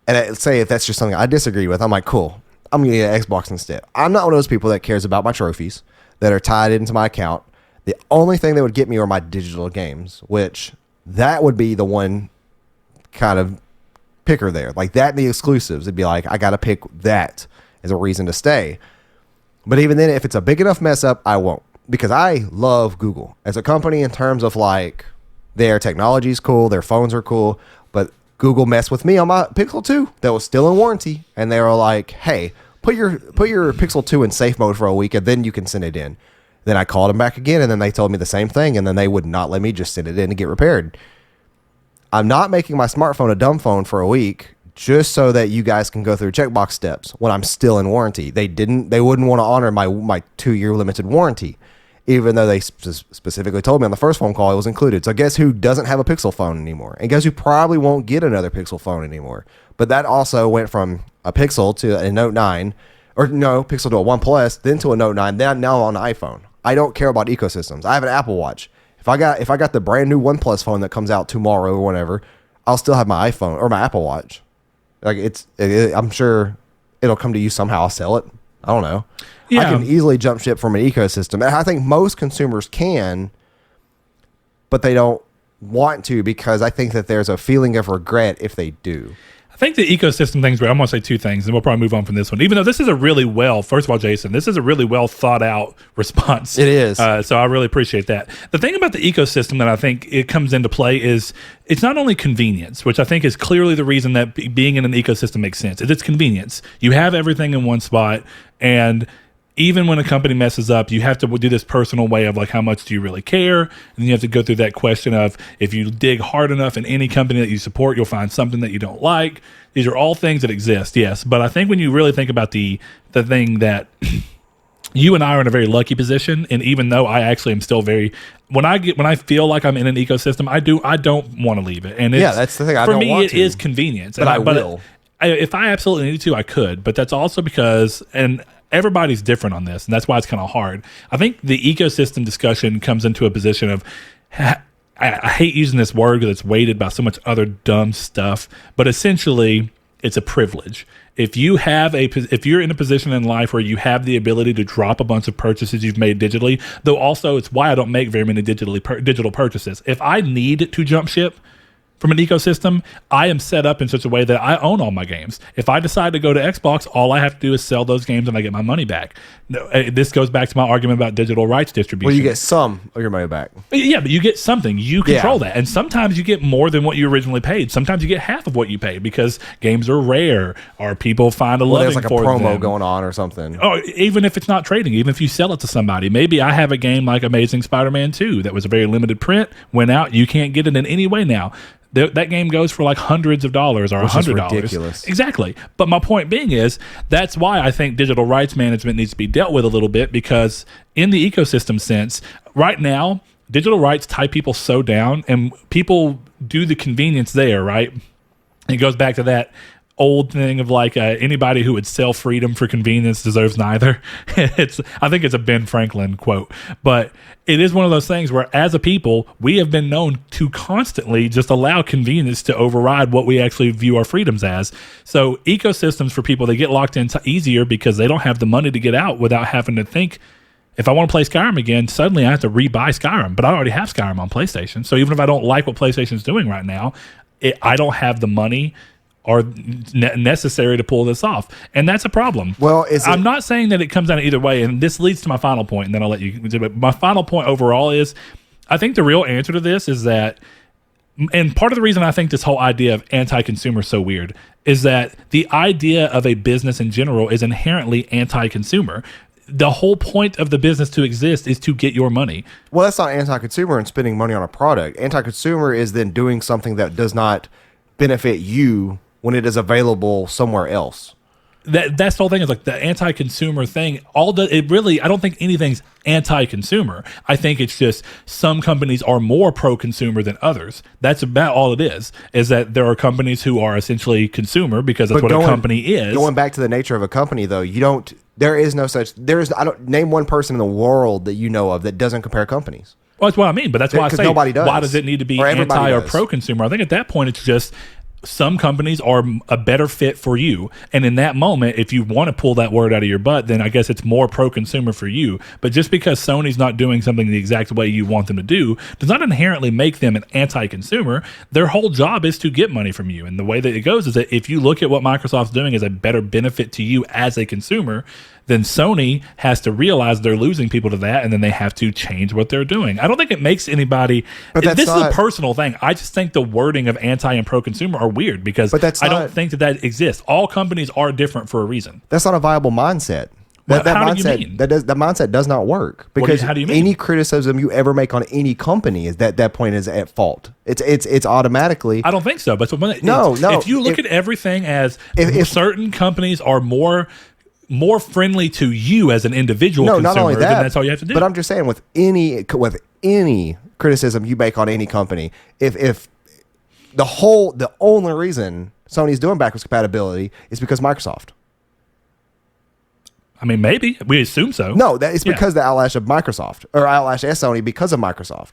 and say if that's just something I disagree with, I'm like, cool, I'm going to get an Xbox instead. I'm not one of those people that cares about my trophies that are tied into my account. The only thing that would get me are my digital games, which that would be the one kind of picker there. Like that and the exclusives. It'd be like, I got to pick that as a reason to stay. But even then, if it's a big enough mess up, I won't. Because I love Google as a company in terms of like their technology is cool, their phones are cool, but Google messed with me on my Pixel 2 that was still in warranty, and they were like, hey, put your Pixel 2 in safe mode for a week and then you can send it in. Then I called them back again, and then they told me the same thing, and then they would not let me just send it in to get repaired. I'm not making my smartphone a dumb phone for a week just so that you guys can go through checkbox steps when I'm still in warranty. They wouldn't want to honor my 2-year limited warranty, even though they specifically told me on the first phone call it was included. So guess who doesn't have a Pixel phone anymore? And guess who probably won't get another Pixel phone anymore? But that also went from a Pixel to a Note 9, or no, Pixel to a OnePlus, then to a Note 9, then now on an iPhone. I don't care about ecosystems. I have an Apple Watch. If I got the brand new OnePlus phone that comes out tomorrow or whatever, I'll still have my iPhone or my Apple Watch. Like I'm sure it'll come to you somehow. I'll sell it. I don't know. Yeah. I can easily jump ship from an ecosystem, and I think most consumers can, but they don't want to because I think that there's a feeling of regret if they do. I think the ecosystem thing's right. I'm going to say two things, and we'll probably move on from this one. Even though this is first of all, Jason, this is a really well thought out response. It is. So I really appreciate that. The thing about the ecosystem that I think it comes into play is it's not only convenience, which I think is clearly the reason that being in an ecosystem makes sense. It's convenience. You have everything in one spot, and even when a company messes up, you have to do this personal way of like, how much do you really care? And then you have to go through that question of, if you dig hard enough in any company that you support, you'll find something that you don't like. These are all things that exist, yes. But I think when you really think about the thing that you and I are in a very lucky position, and even though I actually am still when I feel like I'm in an ecosystem, I don't want to leave it. And that's the thing. For me, it is convenience. But I will. If I absolutely needed to, I could. But that's also because, and everybody's different on this, and that's why it's kind of hard. I think the ecosystem discussion comes into a position of, I hate using this word because it's weighted by so much other dumb stuff, but essentially it's a privilege. If you're in a position in life where you have the ability to drop a bunch of purchases you've made digitally, though also it's why I don't make very many digital purchases. If I need to jump ship from an ecosystem, I am set up in such a way that I own all my games. If I decide to go to Xbox, all I have to do is sell those games and I get my money back. This goes back to my argument about digital rights distribution. Well, you get some of your money back. Yeah, but you get something. You control that. And sometimes you get more than what you originally paid. Sometimes you get half of what you paid because games are rare or people find a loving for them. There's like a promo going on or something. Oh, even if it's not trading, even if you sell it to somebody. Maybe I have a game like Amazing Spider-Man 2 that was a very limited print, went out, you can't get it in any way now. That game goes for like hundreds of dollars or $100. Ridiculous. Exactly. But my point being is that's why I think digital rights management needs to be dealt with a little bit, because in the ecosystem sense, right now, digital rights tie people so down, and people do the convenience there, right? It goes back to that old thing of like anybody who would sell freedom for convenience deserves neither. I think it's a Ben Franklin quote, but it is one of those things where as a people, we have been known to constantly just allow convenience to override what we actually view our freedoms as. So ecosystems for people, they get locked in easier because they don't have the money to get out without having to think, if I want to play Skyrim again, suddenly I have to rebuy Skyrim, but I already have Skyrim on PlayStation. So even if I don't like what PlayStation's doing right now, I don't have the money are necessary to pull this off, and that's a problem. Well, I'm not saying that it comes down either way, and this leads to my final point, and then I'll let you. But my final point overall is, I think the real answer to this is that, and part of the reason I think this whole idea of anti-consumer is so weird is that the idea of a business in general is inherently anti-consumer. The whole point of the business to exist is to get your money. Well, that's not anti-consumer and spending money on a product. Anti-consumer is then doing something that does not benefit you when it is available somewhere else. that's the whole thing, is like the anti-consumer thing. I don't think anything's anti-consumer. I think it's just some companies are more pro-consumer than others. That's about all it is that there are companies who are essentially consumer because that's what a company is. Going back to the nature of a company, though, I don't name one person in the world that you know of that doesn't compare companies. Well, that's what I mean, but that's why I say, nobody does. Why does it need to be anti or pro-consumer? I think at that point it's just some companies are a better fit for you. And in that moment, if you want to pull that word out of your butt, then I guess it's more pro-consumer for you. But just because Sony's not doing something the exact way you want them to do does not inherently make them an anti-consumer. Their whole job is to get money from you. And the way that it goes is that if you look at what Microsoft's doing as a better benefit to you as a consumer, then Sony has to realize they're losing people to that, and then they have to change what they're doing. I don't think it makes anybody... This is a personal thing. I just think the wording of anti and pro-consumer are weird because I don't think that exists. All companies are different for a reason. That's not a viable mindset. That mindset, do you mean? That mindset does not work because how do you mean? Any criticism you ever make on any company is that point is at fault. It's automatically... I don't think so. But no. If you look at everything as if certain companies are more friendly to you as an individual consumer, not only that, then that's all you have to do. But I'm just saying, with any criticism you make on any company, if the only reason Sony's doing backwards compatibility is because Microsoft. I mean, maybe we assume so. No, that is because the outlash of Microsoft, or outlash as Sony because of Microsoft.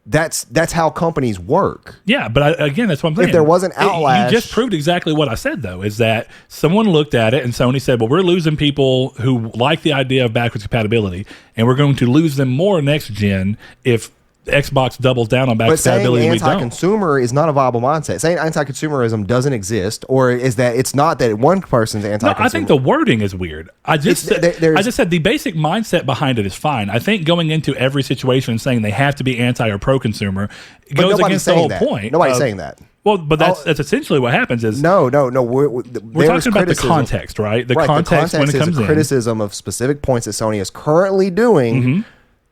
That's how companies work. Yeah, but again, that's what I'm saying. If there wasn't outlash... You just proved exactly what I said, though, is that someone looked at it and Sony said, well, we're losing people who like the idea of backwards compatibility, and we're going to lose them more next gen if Xbox doubles down on backwards compatibility. But saying anti-consumer is not a viable mindset. Saying anti-consumerism doesn't exist, or is that it's not that one person's anti-consumer. No, I think the wording is weird. I just said the basic mindset behind it is fine. I think going into every situation and saying they have to be anti or pro-consumer goes against the whole point. Nobody's saying that. Well, but that's essentially what happens. Is no. We're talking about the context, right? The context when it comes in. Criticism of specific points that Sony is currently doing. Mm-hmm.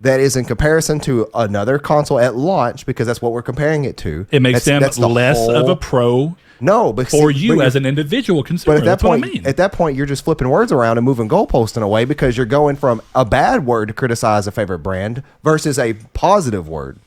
That is in comparison to another console at launch, because that's what we're comparing it to. It makes them less of a pro for you as an individual consumer. But that's what I mean. At that point, you're just flipping words around and moving goalposts in a way, because you're going from a bad word to criticize a favorite brand versus a positive word.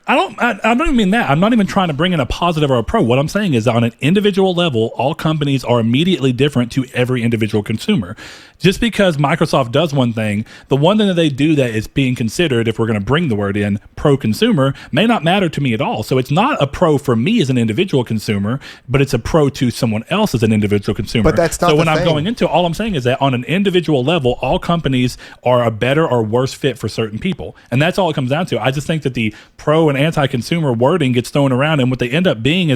I don't even mean that. I'm not even trying to bring in a positive or a pro. What I'm saying is, on an individual level, all companies are immediately different to every individual consumer. Just because Microsoft does one thing, the one thing that they do that is being considered, if we're going to bring the word in, pro-consumer, may not matter to me at all. So it's not a pro for me as an individual consumer, but it's a pro to someone else as an individual consumer. But that's not so when I'm going into, all I'm saying is that on an individual level, all companies are a better or worse fit for certain people. And that's all it comes down to. I just think that the pro and anti-consumer wording gets thrown around, and what they end up being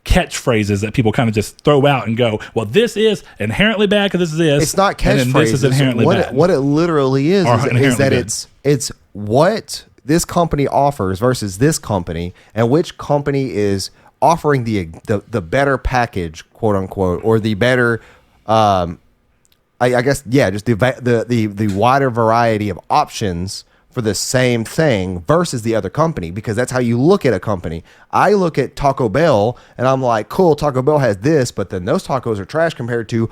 catchphrases that people kind of just throw out and go, well, this is inherently bad because this is this. It's not catchphrases. This is inherently bad. What it literally is that it's what this company offers versus this company, and which company is offering the better package, quote unquote, or the better just the wider variety of options for the same thing versus the other company, because that's how you look at a company. I look at Taco Bell and I'm like, cool, Taco Bell has this, but then those tacos are trash compared to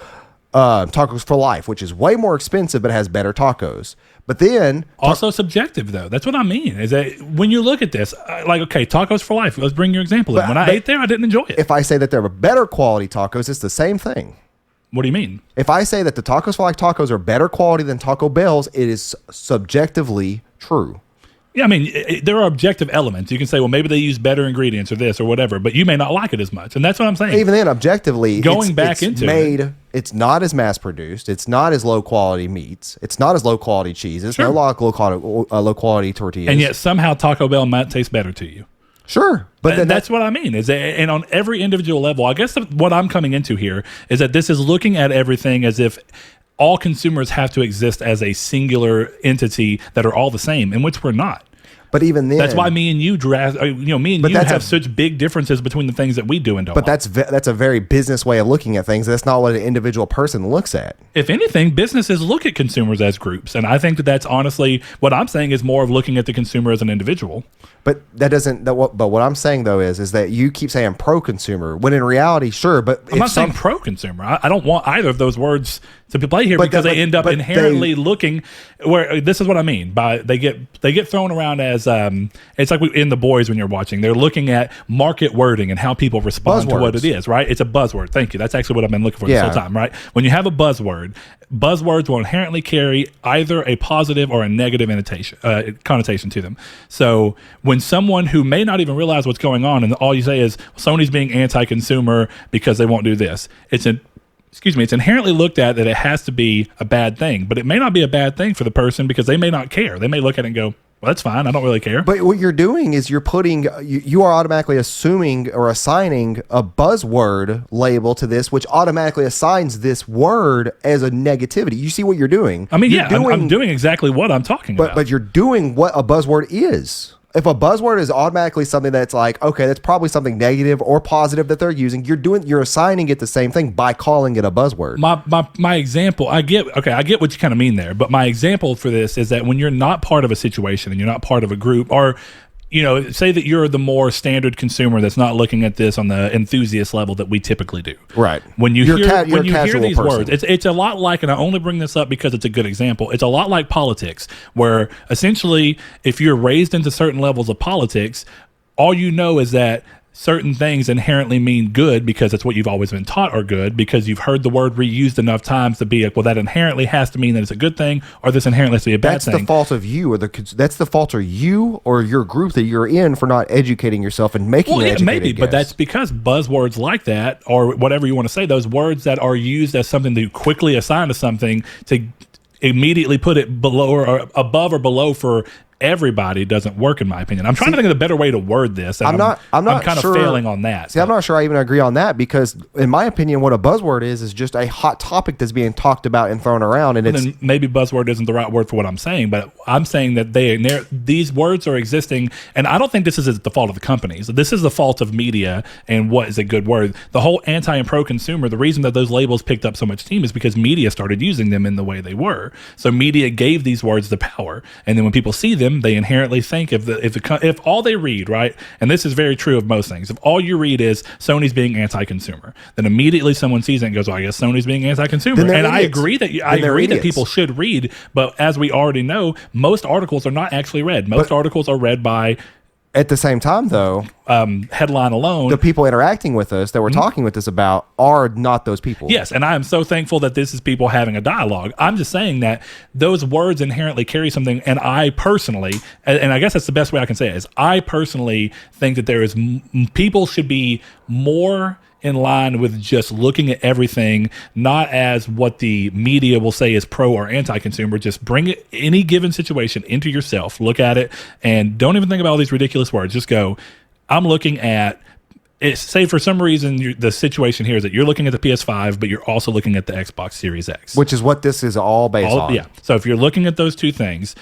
Tacos for Life, which is way more expensive but has better tacos. But then also subjective, though. That's what I mean. Is that when you look at this, like, okay, Tacos for Life. Let's bring your example in. When I ate there, I didn't enjoy it. If I say that they're better quality tacos, it's the same thing. What do you mean? If I say that the Tacos for Life tacos are better quality than Taco Bell's, it is subjectively true. Yeah, I mean, there are objective elements. You can say, well, maybe they use better ingredients or this or whatever, but you may not like it as much. And that's what I'm saying. Even then, objectively, it's not as mass produced. It's not as low quality meats. It's not as low quality cheese. It's no low quality tortillas. And yet somehow Taco Bell might taste better to you. Sure. But that's what I mean. And on every individual level, I guess what I'm coming into here is that this is looking at everything as if all consumers have to exist as a singular entity that are all the same, in which we're not. But even then, that's why me and you, me and you have such big differences between the things that we do and don't. But that's a very business way of looking at things. That's not what an individual person looks at. If anything, businesses look at consumers as groups, and I think that that's honestly what I'm saying is more of looking at the consumer as an individual. But that doesn't. But what I'm saying though is that you keep saying pro-consumer when in reality, sure. But I'm not saying pro-consumer. I don't want either of those words to be played here because they end up inherently looking where this is what I mean by they get thrown around as it's like in The Boys when you're watching. They're looking at market wording and how people respond to what it is. Right? It's a buzzword. Thank you. That's actually what I've been looking for this whole time. Right? When you have a buzzword, buzzwords will inherently carry either a positive or a negative connotation to them. So when someone who may not even realize what's going on and all you say is Sony's being anti-consumer because they won't do this, it's inherently looked at that it has to be a bad thing, but it may not be a bad thing for the person because they may not care. They may look at it and go, well, that's fine. I don't really care. But what you're doing is you are automatically assuming or assigning a buzzword label to this, which automatically assigns this word as a negativity. You see what you're doing? I mean, I'm doing exactly what I'm talking about. But you're doing what a buzzword is. If a buzzword is automatically something that's like, okay, that's probably something negative or positive that they're using, you're assigning it the same thing by calling it a buzzword. My example, I get what you kind of mean there, but my example for this is that when you're not part of a situation and you're not part of a group, or say that you're the more standard consumer that's not looking at this on the enthusiast level that we typically do. Right. When you hear these person. words, it's a lot like, and I only bring this up because it's a good example, it's a lot like politics, where essentially if you're raised into certain levels of politics, all you know is that certain things inherently mean good because that's what you've always been taught are good because you've heard the word reused enough times to be like, well, that inherently has to mean that it's a good thing or this inherently has to be a bad thing. That's the fault of you that's the fault of you or your group that you're in for not educating yourself and making an educated maybe, guess. But that's because buzzwords like that or whatever you want to say, those words that are used as something to quickly assign to something to immediately put it below or above or below for everybody doesn't work in my opinion. I'm trying to think of the better way to word this. And I'm kind of failing on that. See, I'm not sure I even agree on that because in my opinion, what a buzzword is just a hot topic that's being talked about and thrown around. And then maybe buzzword isn't the right word for what I'm saying, but I'm saying that these words are existing. And I don't think this is the fault of the companies. This is the fault of media and what is a good word. The whole anti and pro consumer, the reason that those labels picked up so much steam is because media started using them in the way they were. So media gave these words the power. And then when people see them, they inherently think if all they read, right, and this is very true of most things, if all you read is Sony's being anti-consumer, then immediately someone sees it and goes, well, I guess Sony's being anti-consumer. And idiots. I agree that people should read, but as we already know, most articles are not actually read. Most articles are read by. At the same time, though, headline alone, the people interacting with us that we're talking with us about are not those people. Yes, and I am so thankful that this is people having a dialogue. I'm just saying that those words inherently carry something, and I personally, and I guess that's the best way I can say it, is I personally think that there is people should be more in line with just looking at everything, not as what the media will say is pro or anti-consumer. Just bring any given situation into yourself, look at it, and don't even think about all these ridiculous words. Just go, I'm looking at it. Say for some reason the situation here is that you're looking at the PS5, but you're also looking at the Xbox Series X. Which is what this is all based on. Yeah. So if you're looking at those two things,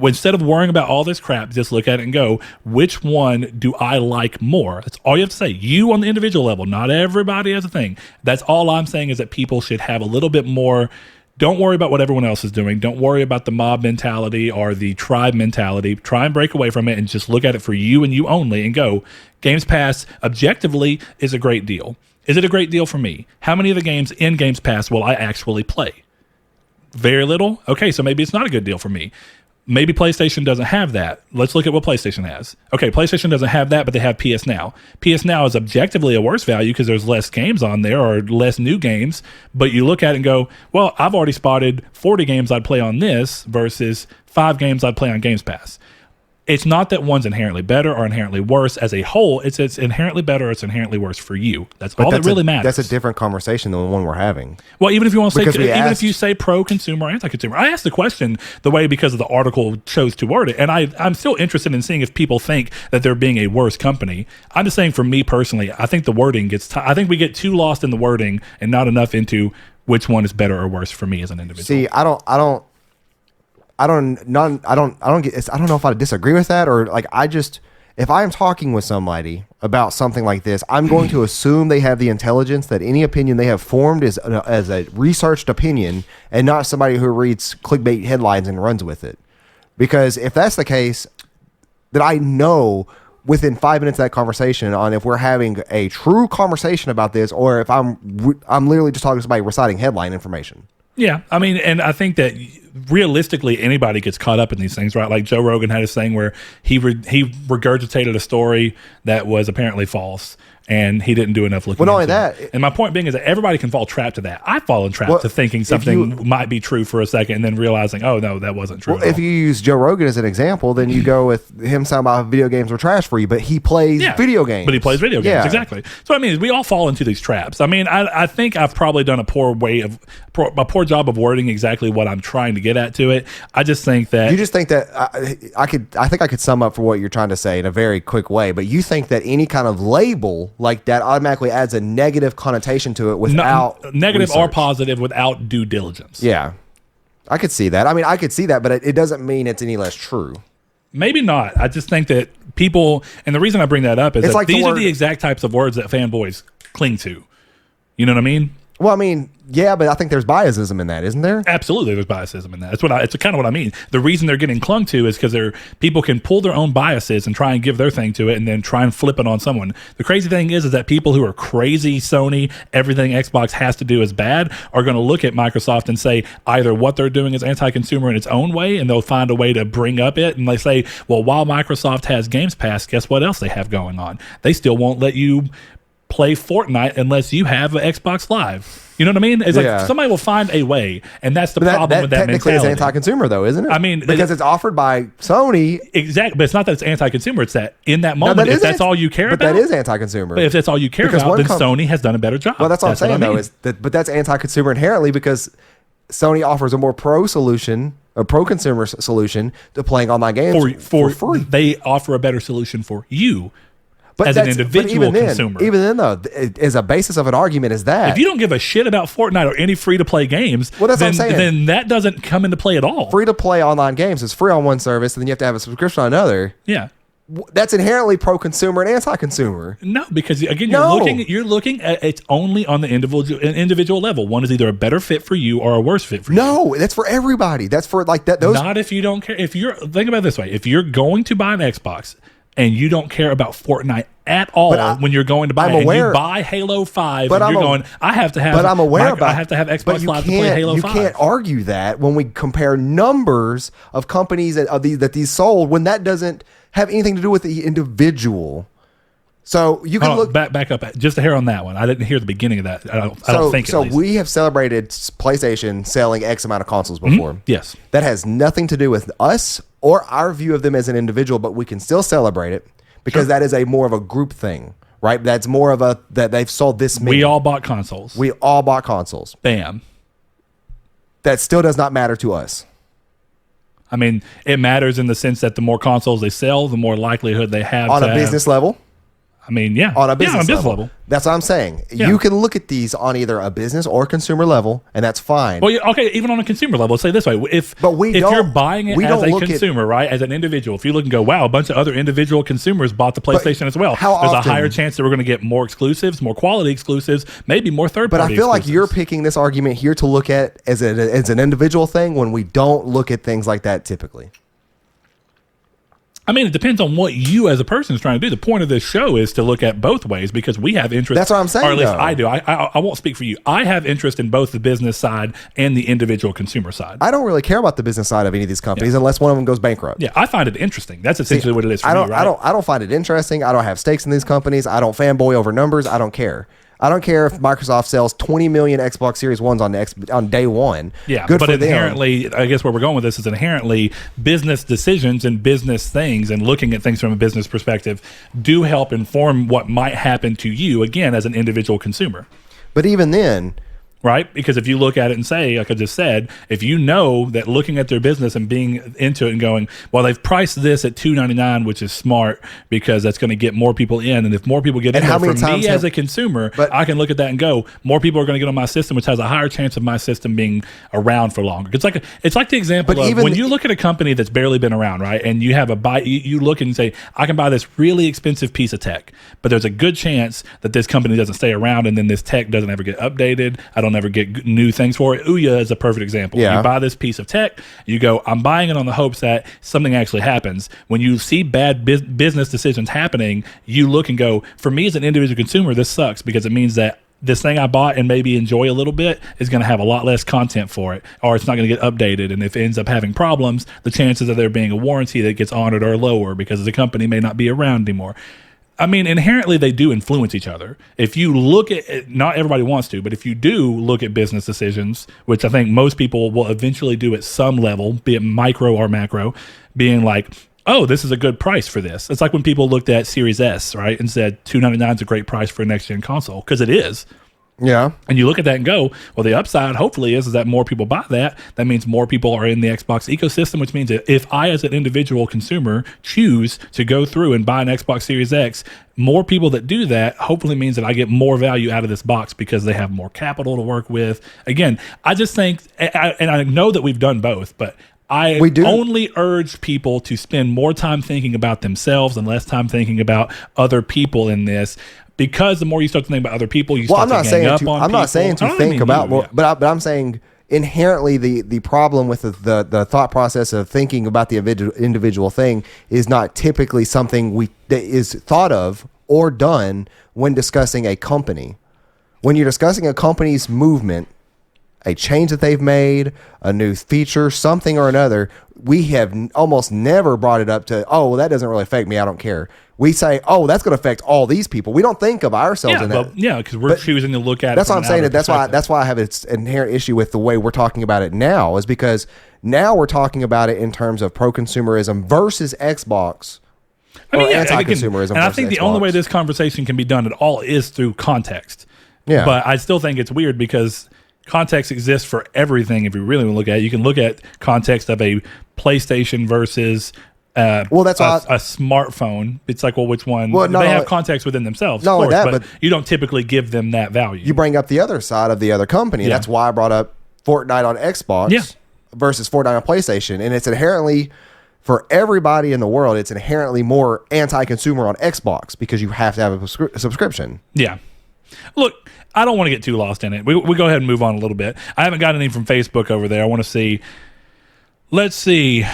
instead of worrying about all this crap, just look at it and go, which one do I like more? That's all you have to say. You on the individual level, not everybody as a thing. That's all I'm saying is that people should have a little bit more. Don't worry about what everyone else is doing. Don't worry about the mob mentality or the tribe mentality. Try and break away from it and just look at it for you and you only and go, Games Pass objectively is a great deal. Is it a great deal for me? How many of the games in Games Pass will I actually play? Very little? Okay, so maybe it's not a good deal for me. Maybe PlayStation doesn't have that. Let's look at what PlayStation has. Okay, PlayStation doesn't have that, but they have PS Now. PS Now is objectively a worse value because there's less games on there or less new games, but you look at it and go, well, I've already spotted 40 games I'd play on this versus 5 games I'd play on Games Pass. It's not that one's inherently better or inherently worse as a whole. It's inherently better or it's inherently worse for you. That's all that really matters. That's a different conversation than the one we're having. Well, even if you want to say, if you say pro-consumer or anti-consumer, I asked the question the way because of the article chose to word it, and I'm still interested in seeing if people think that they're being a worse company. I'm just saying, for me personally, I think the wording I think we get too lost in the wording and not enough into which one is better or worse for me as an individual. See, know if I disagree with that, or like if I'm talking with somebody about something like this, I'm going to assume they have the intelligence that any opinion they have formed is as a researched opinion, and not somebody who reads clickbait headlines and runs with it. Because if that's the case, then I know within 5 minutes of that conversation on if we're having a true conversation about this, or if I'm literally just talking to somebody reciting headline information. Yeah, I mean, and I think that realistically, anybody gets caught up in these things, right? Like Joe Rogan had this thing where he regurgitated a story that was apparently false, and he didn't do enough looking. Well, not only into that, it. And my point being is that everybody can fall trapped to that. I've fallen trapped to thinking something might be true for a second, and then realizing, oh no, that wasn't true. Well, if you use Joe Rogan as an example, then you go with him talking about video games were trash for you, but he plays video games. But he plays video games, exactly. So I mean, we all fall into these traps. I mean, I think I've probably done a poor job of wording exactly what I'm trying to get at to it. I just think that you just think that I think I could sum up for what you're trying to say in a very quick way. But you think that any kind of label like that automatically adds a negative connotation to it without negative research. or positive without due diligence. Yeah, I could see that. I mean, I could see that, but it doesn't mean it's any less true. Maybe not. I just think that people, and the reason I bring that up is that like these are the exact types of words that fanboys cling to. You know what I mean? Well, I mean, yeah, but I think there's biasism in that, isn't there? Absolutely, there's biasism in that. It's kind of what I mean. The reason they're getting clung to is because people can pull their own biases and try and give their thing to it, and then try and flip it on someone. The crazy thing is that people who are crazy Sony, everything Xbox has to do is bad, are going to look at Microsoft and say either what they're doing is anti-consumer in its own way, and they'll find a way to bring up it, and they say, well, while Microsoft has Games Pass, guess what else they have going on? They still won't let you play Fortnite unless you have an Xbox Live. You know what I mean? It's like somebody will find a way, and that's the problem with that technically mentality. It's anti-consumer, though, isn't it? I mean, because it's offered by Sony. Exactly, but it's not that it's anti-consumer. It's that in that moment, if that's all you care about, that is anti-consumer. But if that's all you care about, then Sony has done a better job. Well, that's what I'm saying, though. Is that, but that's anti-consumer inherently because Sony offers a more pro-consumer solution to playing online games for free. They offer a better solution for you. As an individual consumer. Even then, though, as a basis of an argument is that if you don't give a shit about Fortnite or any free-to-play games, well, that's what I'm saying. Then that doesn't come into play at all. Free-to-play online games is free on one service, and then you have to have a subscription on another. Yeah. That's inherently pro-consumer and anti-consumer. No, because again, you're looking at it's only on the individual level. One is either a better fit for you or a worse fit for you. No, that's for everybody. That's for like that. Not if you don't care. Think about it this way: if you're going to buy an Xbox and you don't care about Fortnite at all when you're going to buy it, and you buy Halo 5, and you're going, I have to have. But I'm aware about. I have to have Xbox Live to play Halo 5. You can't argue that when we compare numbers of companies that these sold when that doesn't have anything to do with the individual. So you can look back up just a hair on that one. I didn't hear the beginning of that. I don't think so. We have celebrated PlayStation selling X amount of consoles before. Mm-hmm. Yes, that has nothing to do with us or our view of them as an individual, but we can still celebrate it because that is more of a group thing, right? That's more of that they've sold this many. We all bought consoles. Bam. That still does not matter to us. I mean, it matters in the sense that the more consoles they sell, the more likelihood they have on a business level. I mean, yeah. On a business level. That's what I'm saying. Yeah. You can look at these on either a business or consumer level, and that's fine. Well, okay, even on a consumer level, let's say it this way. If you're buying it as a consumer, right, as an individual, if you look and go, wow, a bunch of other individual consumers bought the PlayStation as well, there's a higher chance that we're going to get more exclusives, more quality exclusives, maybe more third-party exclusives. But I feel like you're picking this argument here to look at as an individual thing when we don't look at things like that typically. I mean, it depends on what you as a person is trying to do. The point of this show is to look at both ways because we have interest. That's what I'm saying. Or at least I do. I won't speak for you. I have interest in both the business side and the individual consumer side. I don't really care about the business side of any of these companies unless one of them goes bankrupt. Yeah, I find it interesting. That's essentially what it is for me, right? I don't find it interesting. I don't have stakes in these companies. I don't fanboy over numbers. I don't care. I don't care if Microsoft sells 20 million Xbox Series 1s on day one. Yeah, good but for inherently, them. I guess where we're going with this is inherently business decisions and business things and looking at things from a business perspective do help inform what might happen to you, again, as an individual consumer. But even then, right? Because if you look at it and say, like I just said, if you know that looking at their business and being into it and going, well, they've priced this at $2.99, which is smart because that's going to get more people in. And if more people get in there, for me as a consumer, I can look at that and go, more people are going to get on my system, which has a higher chance of my system being around for longer. It's like the example of when you look at a company that's barely been around, right? And you have you look and say, I can buy this really expensive piece of tech, but there's a good chance that this company doesn't stay around and then this tech doesn't ever get updated. I don't ever get new things for it. Ouya is a perfect example. You buy this piece of tech, you go, I'm buying it on the hopes that something actually happens. When you see bad business decisions happening, you look and go, for me as an individual consumer, this sucks because it means that this thing I bought and maybe enjoy a little bit is going to have a lot less content for it, or it's not going to get updated. And if it ends up having problems, the chances of there being a warranty that gets honored are lower because the company may not be around anymore. I mean, inherently, they do influence each other. If you look at, not everybody wants to, but if you do look at business decisions, which I think most people will eventually do at some level, be it micro or macro, being like, oh, this is a good price for this. It's like when people looked at Series S, right, and said $299 is a great price for a next-gen console, because it is. Yeah. And you look at that and go, well, the upside hopefully is that more people buy that. That means more people are in the Xbox ecosystem, which means that if I, as an individual consumer, choose to go through and buy an Xbox Series X, more people that do that hopefully means that I get more value out of this box because they have more capital to work with. Again, I just think, and I know that we've done both, but I only urge people to spend more time thinking about themselves and less time thinking about other people in this. Because the more you start to think about other people, you start to gang up on people. I'm not saying to think about more, but I'm saying inherently the problem with the thought process of thinking about the individual thing is not typically something that is thought of or done when discussing a company. When you're discussing a company's movement, a change that they've made, a new feature, something or another, we have almost never brought it up to, oh, well, that doesn't really affect me, I don't care. We say, oh, that's going to affect all these people. We don't think of ourselves in that. Yeah, because we're choosing to look at that's it. That's what I'm saying. That's why I have an inherent issue with the way we're talking about it now, is because now we're talking about it in terms of pro-consumerism versus Xbox. Anti-consumerism. And I think the only way this conversation can be done at all is through context. Yeah. But I still think it's weird because context exists for everything. If you really want to look at it, you can look at context of a PlayStation versus that's a smartphone. It's like, well, which one? Well, they have context within themselves, of course, but you don't typically give them that value. You bring up the other side of the other company. Yeah. That's why I brought up Fortnite on Xbox versus Fortnite on PlayStation. And it's inherently, for everybody in the world, it's inherently more anti-consumer on Xbox because you have to have a subscription. Yeah. Look, I don't want to get too lost in it. We go ahead and move on a little bit. I haven't got any from Facebook over there. I want to see. Let's see.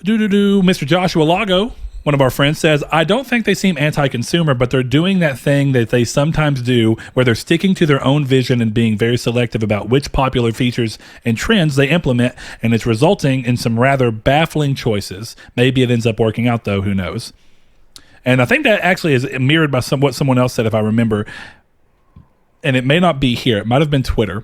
Mr. Joshua Lago, one of our friends, says, I don't think they seem anti-consumer, but they're doing that thing that they sometimes do where they're sticking to their own vision and being very selective about which popular features and trends they implement, and it's resulting in some rather baffling choices. Maybe it ends up working out, though. Who knows? And I think that actually is mirrored by what someone else said, if I remember. And it may not be here. It might have been Twitter.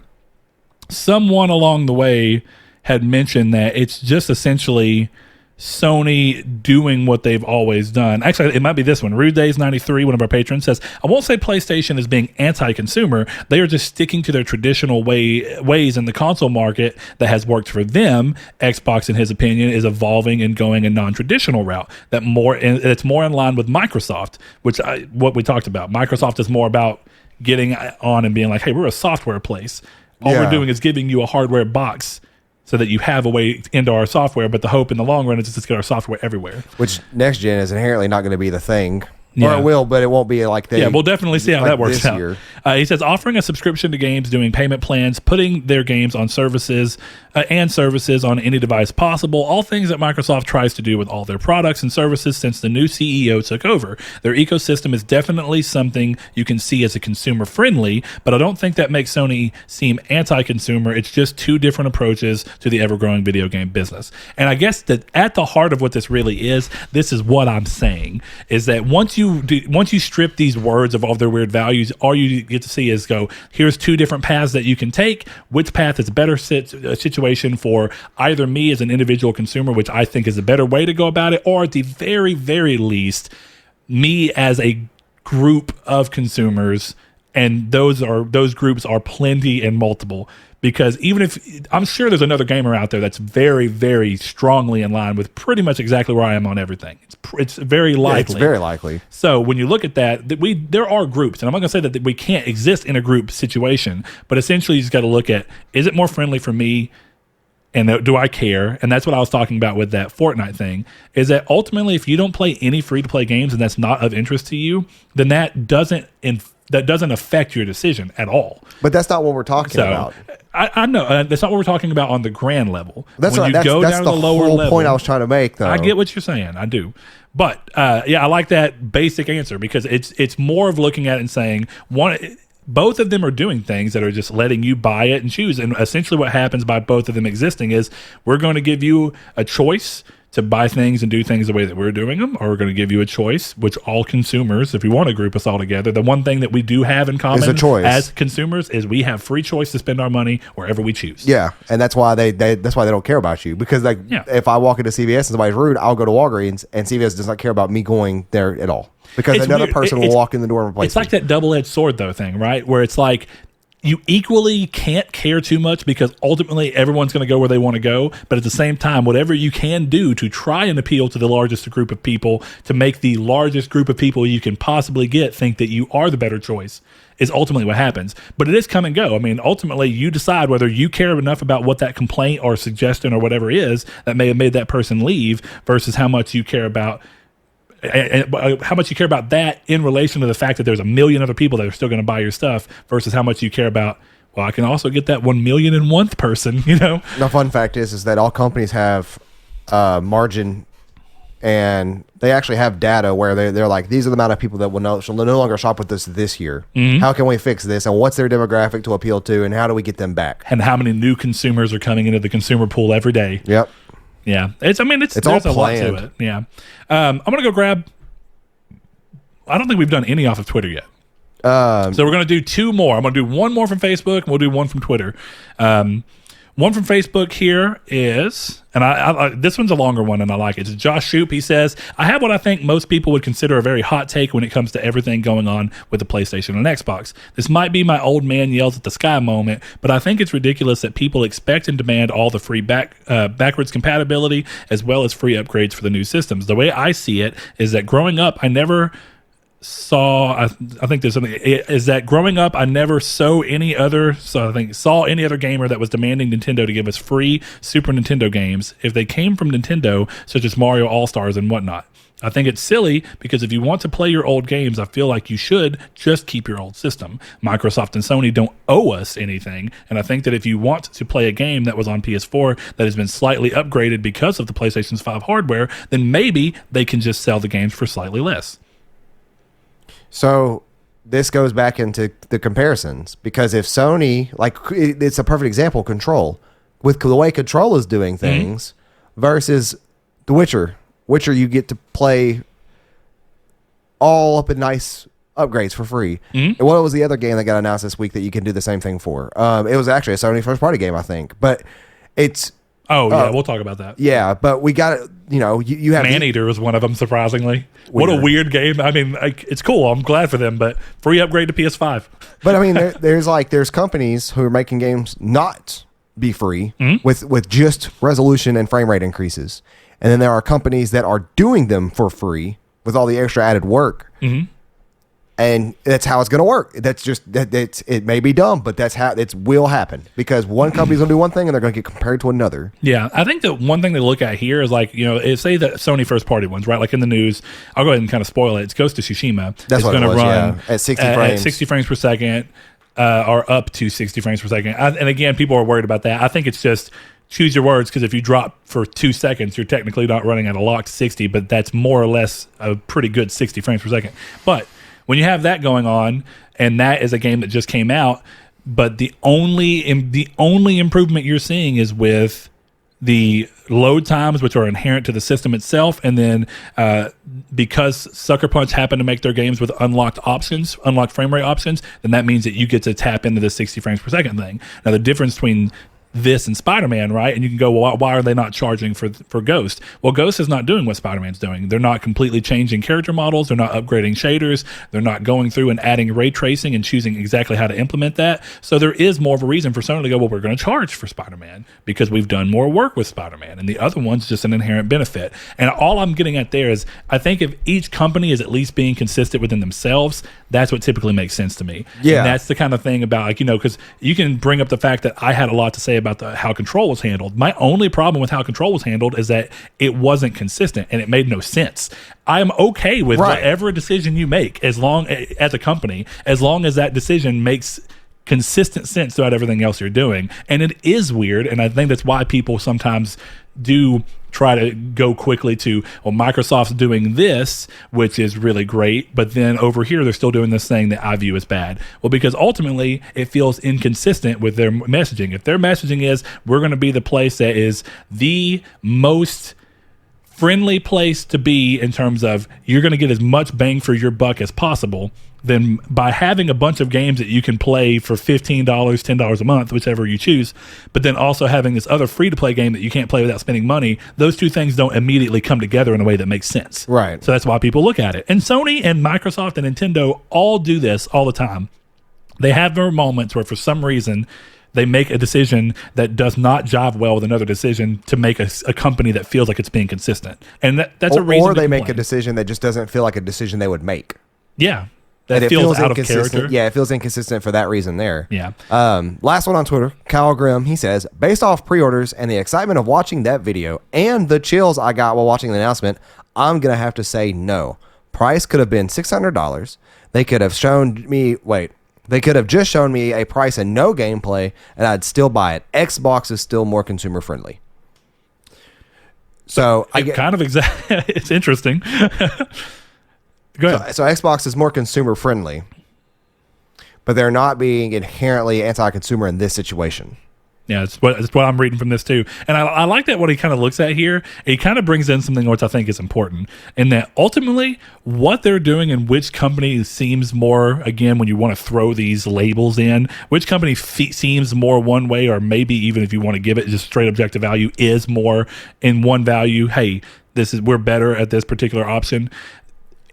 Someone along the way had mentioned that it's just essentially Sony doing what they've always done. Actually, it might be this one. Rude Days 93, one of our patrons, says, I won't say PlayStation is being anti-consumer. They are just sticking to their traditional ways in the console market that has worked for them. Xbox, in his opinion, is evolving and going a non-traditional route it's more in line with Microsoft, what we talked about. Microsoft is more about getting on and being like, hey, we're a software place. All we're doing is giving you a hardware box so that you have a way into our software, but the hope in the long run is just to get our software everywhere. Which next gen is inherently not going to be the thing. Yeah. Or it will, but it won't be like that. Yeah, we'll definitely see how that works out. He says, offering a subscription to games, doing payment plans, putting their games on services on any device possible, all things that Microsoft tries to do with all their products and services since the new CEO took over. Their ecosystem is definitely something you can see as a consumer friendly, but I don't think that makes Sony seem anti-consumer. It's just two different approaches to the ever-growing video game business. And I guess that at the heart of what this really is, this is what I'm saying, is that once you strip these words of all their weird values, all you get to see is here's two different paths that you can take. Which path is better situation for either me as an individual consumer, which I think is a better way to go about it, or at the very, very least, me as a group of consumers and those groups are plenty and multiple. Because even if I'm sure there's another gamer out there that's very, very strongly in line with pretty much exactly where I am on everything. It's very likely. Yeah, it's very likely. So when you look at that, there are groups, and I'm not going to say that we can't exist in a group situation, but essentially you just got to look at, is it more friendly for me, and do I care? And that's what I was talking about with that Fortnite thing, is that ultimately if you don't play any free-to-play games and that's not of interest to you, then that doesn't affect your decision at all. But that's not what we're talking about. I know that's not what we're talking about on the grand level. That's when that's the lower whole level, point I was trying to make, though. I get what you're saying. I do. But yeah, I like that basic answer because it's more of looking at it and saying both of them are doing things that are just letting you buy it and choose. And essentially what happens by both of them existing is we're going to give you a choice to buy things and do things the way that we're doing them, or we're going to give you a choice, which all consumers, if you want to group us all together, the one thing that we do have in common as consumers is we have free choice to spend our money wherever we choose. Yeah, and that's why they don't care about you, because if I walk into CVS and somebody's rude, I'll go to Walgreens, and CVS does not care about me going there at all, because another person will walk in the door and replace me. It's like that double-edged sword though thing, right? Where it's like you equally can't care too much because ultimately everyone's going to go where they want to go. But at the same time, whatever you can do to try and appeal to the largest group of people, to make the largest group of people you can possibly get think that you are the better choice, is ultimately what happens. But it is come and go. I mean, ultimately you decide whether you care enough about what that complaint or suggestion or whatever is that may have made that person leave versus how much you care about that in relation to the fact that there's a million other people that are still going to buy your stuff versus how much you care about, well, I can also get that 1,000,001th person, you know? The fun fact is that all companies have margin, and they actually have data where they're like, these are the amount of people that will no longer shop with us this year. Mm-hmm. How can we fix this? And what's their demographic to appeal to? And how do we get them back? And how many new consumers are coming into the consumer pool every day? Yep. Yeah, there's all a lot to it. Yeah, I'm gonna go grab. I don't think we've done any off of Twitter yet. So we're gonna do two more. I'm gonna do one more from Facebook, and we'll do one from Twitter. One from Facebook here is, and I this one's a longer one, and I like it. It's Josh Shoop. He says, I have what I think most people would consider a very hot take when it comes to everything going on with the PlayStation and Xbox. This might be my old man yells at the sky moment, but I think it's ridiculous that people expect and demand all the free backwards compatibility as well as free upgrades for the new systems. The way I see it is that growing up, I never saw any other gamer that was demanding Nintendo to give us free Super Nintendo games if they came from Nintendo, such as Mario All-Stars and whatnot. I think it's silly because if you want to play your old games, I feel like you should just keep your old system. Microsoft and Sony don't owe us anything, and I think that if you want to play a game that was on PS4 that has been slightly upgraded because of the PlayStation 5 hardware, then maybe they can just sell the games for slightly less. So this goes back into the comparisons, because if Sony, like, it's a perfect example, Control, with the way Control is doing things versus The Witcher. Witcher, you get to play all up in nice upgrades for free. And what was the other game that got announced this week that you can do the same thing for? It was actually a Sony first party game, I think, but it's... Oh, yeah, we'll talk about that. Yeah, but we got it. You know, you have Maneater was one of them, surprisingly. Weird. What a weird game. I mean, it's cool. I'm glad for them, but free upgrade to PS5. But I mean, there's companies who are making games not be free with just resolution and frame rate increases, and then there are companies that are doing them for free with all the extra added work. And that's how it's going to work. That's just it may be dumb, but that's how it will happen, because one company's going to do one thing and they're going to get compared to another. Yeah, I think that one thing to look at here is, like, you know, say that Sony first party ones, right? Like in the news, I'll go ahead and kind of spoil it. It's Ghost of Tsushima. That's what going to run at 60 frames. At 60 frames per second, or up to 60 frames per second. And again, people are worried about that. I think it's just choose your words, because if you drop for 2 seconds, you're technically not running at a locked 60, but that's more or less a pretty good 60 frames per second. But when you have that going on, and that is a game that just came out, but the only improvement you're seeing is with the load times, which are inherent to the system itself, and then because Sucker Punch happen to make their games with unlocked frame rate options, then that means that you get to tap into the 60 frames per second thing. Now, the difference between this in Spider-Man, right? And you can go, well, why are they not charging for Ghost? Well, Ghost is not doing what Spider-Man's doing. They're not completely changing character models. They're not upgrading shaders. They're not going through and adding ray tracing and choosing exactly how to implement that. So there is more of a reason for Sony to go, well, we're going to charge for Spider-Man because we've done more work with Spider-Man. And the other one's just an inherent benefit. And all I'm getting at there is, I think if each company is at least being consistent within themselves, that's what typically makes sense to me. Yeah. And that's the kind of thing about, like, because you can bring up the fact that I had a lot to say about how Control was handled. My only problem with how Control was handled is that it wasn't consistent and it made no sense. I am okay with whatever decision you make as a company, as long as that decision makes consistent sense throughout everything else you're doing. And it is weird, and I think that's why people sometimes do try to go quickly to, well, Microsoft's doing this, which is really great, but then over here they're still doing this thing that I view as bad. Well, because ultimately it feels inconsistent with their messaging. If their messaging is, we're going to be the place that is the most friendly place to be in terms of you're going to get as much bang for your buck as possible, then by having a bunch of games that you can play for $15, $10 a month, whichever you choose, but then also having this other free-to-play game that you can't play without spending money, those two things don't immediately come together in a way that makes sense. Right. So that's why people look at it. And Sony and Microsoft and Nintendo all do this all the time. They have their moments where for some reason they make a decision that does not jive well with another decision to make a company that feels like it's being consistent. And that's a reason. Or they make a decision that just doesn't feel like a decision they would make. Yeah. That feels out of character. Yeah, it feels inconsistent for that reason there. Yeah. Last one on Twitter, Kyle Grimm, he says, based off pre-orders and the excitement of watching that video and the chills I got while watching the announcement, I'm going to have to say no. Price could have been $600. They could have just shown me a price and no gameplay, and I'd still buy it. Xbox is still more consumer friendly. So it's interesting. Go ahead. So Xbox is more consumer friendly, but they're not being inherently anti-consumer in this situation. Yeah, it's what I'm reading from this too. And I like that what he kind of looks at here. He kind of brings in something which I think is important, in that ultimately what they're doing and which company seems more, again, when you want to throw these labels in, which company seems more one way, or maybe even if you want to give it just straight objective value, is more in one value. Hey, we're better at this particular option.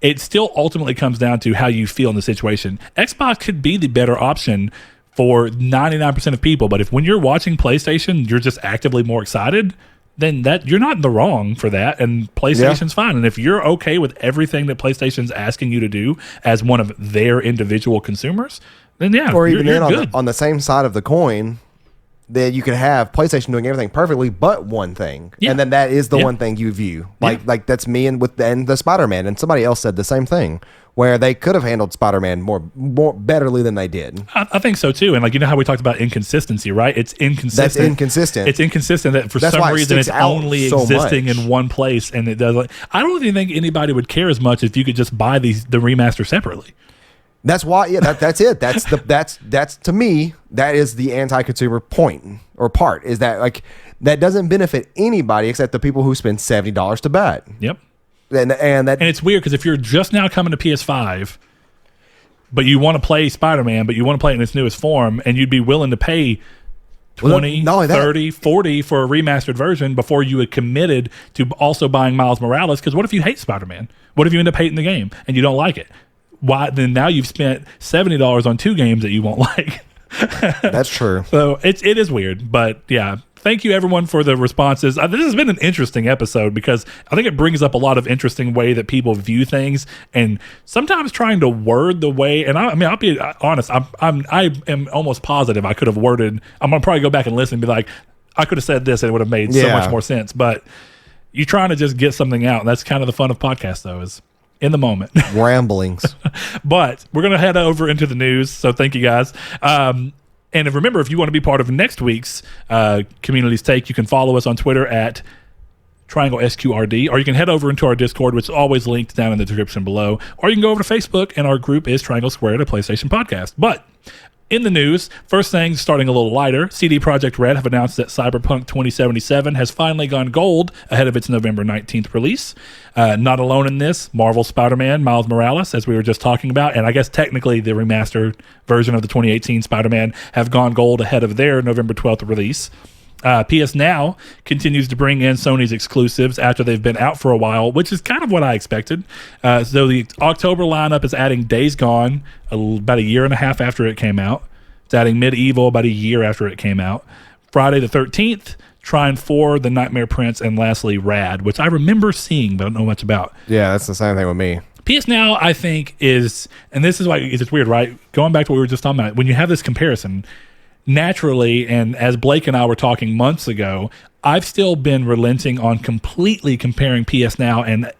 It still ultimately comes down to how you feel in the situation. Xbox could be the better option for 99% of people, but if when you're watching PlayStation, you're just actively more excited, then that you're not in the wrong for that, and PlayStation's fine. And if you're okay with everything that PlayStation's asking you to do as one of their individual consumers, then or even you're good. On the same side of the coin, that you could have PlayStation doing everything perfectly but one thing, and then that is the one thing you view. Like that's me and the Spider-Man, and somebody else said the same thing, where they could have handled Spider-Man more betterly than they did. I think so too. And how we talked about inconsistency, right? It's inconsistent. That's inconsistent. It's inconsistent that for some reason it's only existing in one place, and it does. I don't even think anybody would care as much if you could just buy the remaster separately. That's why, that's it. That's to me, that is the anti-consumer point or part, is that that doesn't benefit anybody except the people who spend $70 to buy it. Yep. And it's weird because if you're just now coming to PS5, but you want to play Spider-Man, but you want to play it in its newest form, and you'd be willing to pay 20, 30, 40 for a remastered version before you had committed to also buying Miles Morales, because what if you hate Spider-Man? What if you end up hating the game and you don't like it? Why then now you've spent $70 on two games that you won't like. That's true. So it is weird, but yeah. Thank you everyone for the responses. This has been an interesting episode because I think it brings up a lot of interesting way that people view things, and sometimes trying to word the way. And I'll be honest. I am almost positive I could have worded. I'm gonna probably go back and listen and be like, I could have said this and it would have made so much more sense. But you're trying to just get something out, and that's kind of the fun of podcasts, though, is in the moment. Ramblings. But we're going to head over into the news, so thank you guys. And remember, if you want to be part of next week's Community's Take, you can follow us on Twitter at Triangle SQRD, or you can head over into our Discord, which is always linked down in the description below, or you can go over to Facebook, and our group is Triangle Squared, a PlayStation podcast. But in the news, first thing, starting a little lighter, CD Projekt Red have announced that Cyberpunk 2077 has finally gone gold ahead of its November 19th release. Not alone in this, Marvel Spider-Man, Miles Morales, as we were just talking about, and I guess technically the remastered version of the 2018 Spider-Man have gone gold ahead of their November 12th release. PS Now continues to bring in Sony's exclusives after they've been out for a while, which is kind of what I expected. So the October lineup is adding Days Gone about a year and a half after it came out. It's adding Medieval about a year after it came out. Friday the 13th, Trine 4, The Nightmare Prince, and lastly Rad, which I remember seeing but don't know much about. Yeah, that's the same thing with me. PS Now, I think, is, and this is why it's weird, right? Going back to what we were just talking about, when you have this comparison, naturally, and as Blake and I were talking months ago, I've still been relenting on completely comparing PS Now and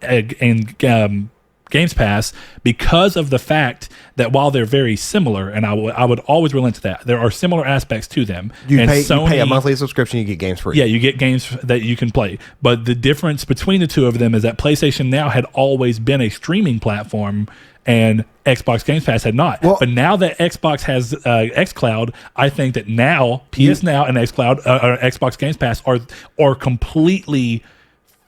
Games Pass because of the fact that while they're very similar, and I would always relent to that, there are similar aspects to them. You pay a monthly subscription, you get games free. Yeah, you get games that you can play. But the difference between the two of them is that PlayStation Now had always been a streaming platform and Xbox Games Pass had not. Well, but now that Xbox has xCloud, I think that now PS Now and xCloud, or Xbox Games Pass are completely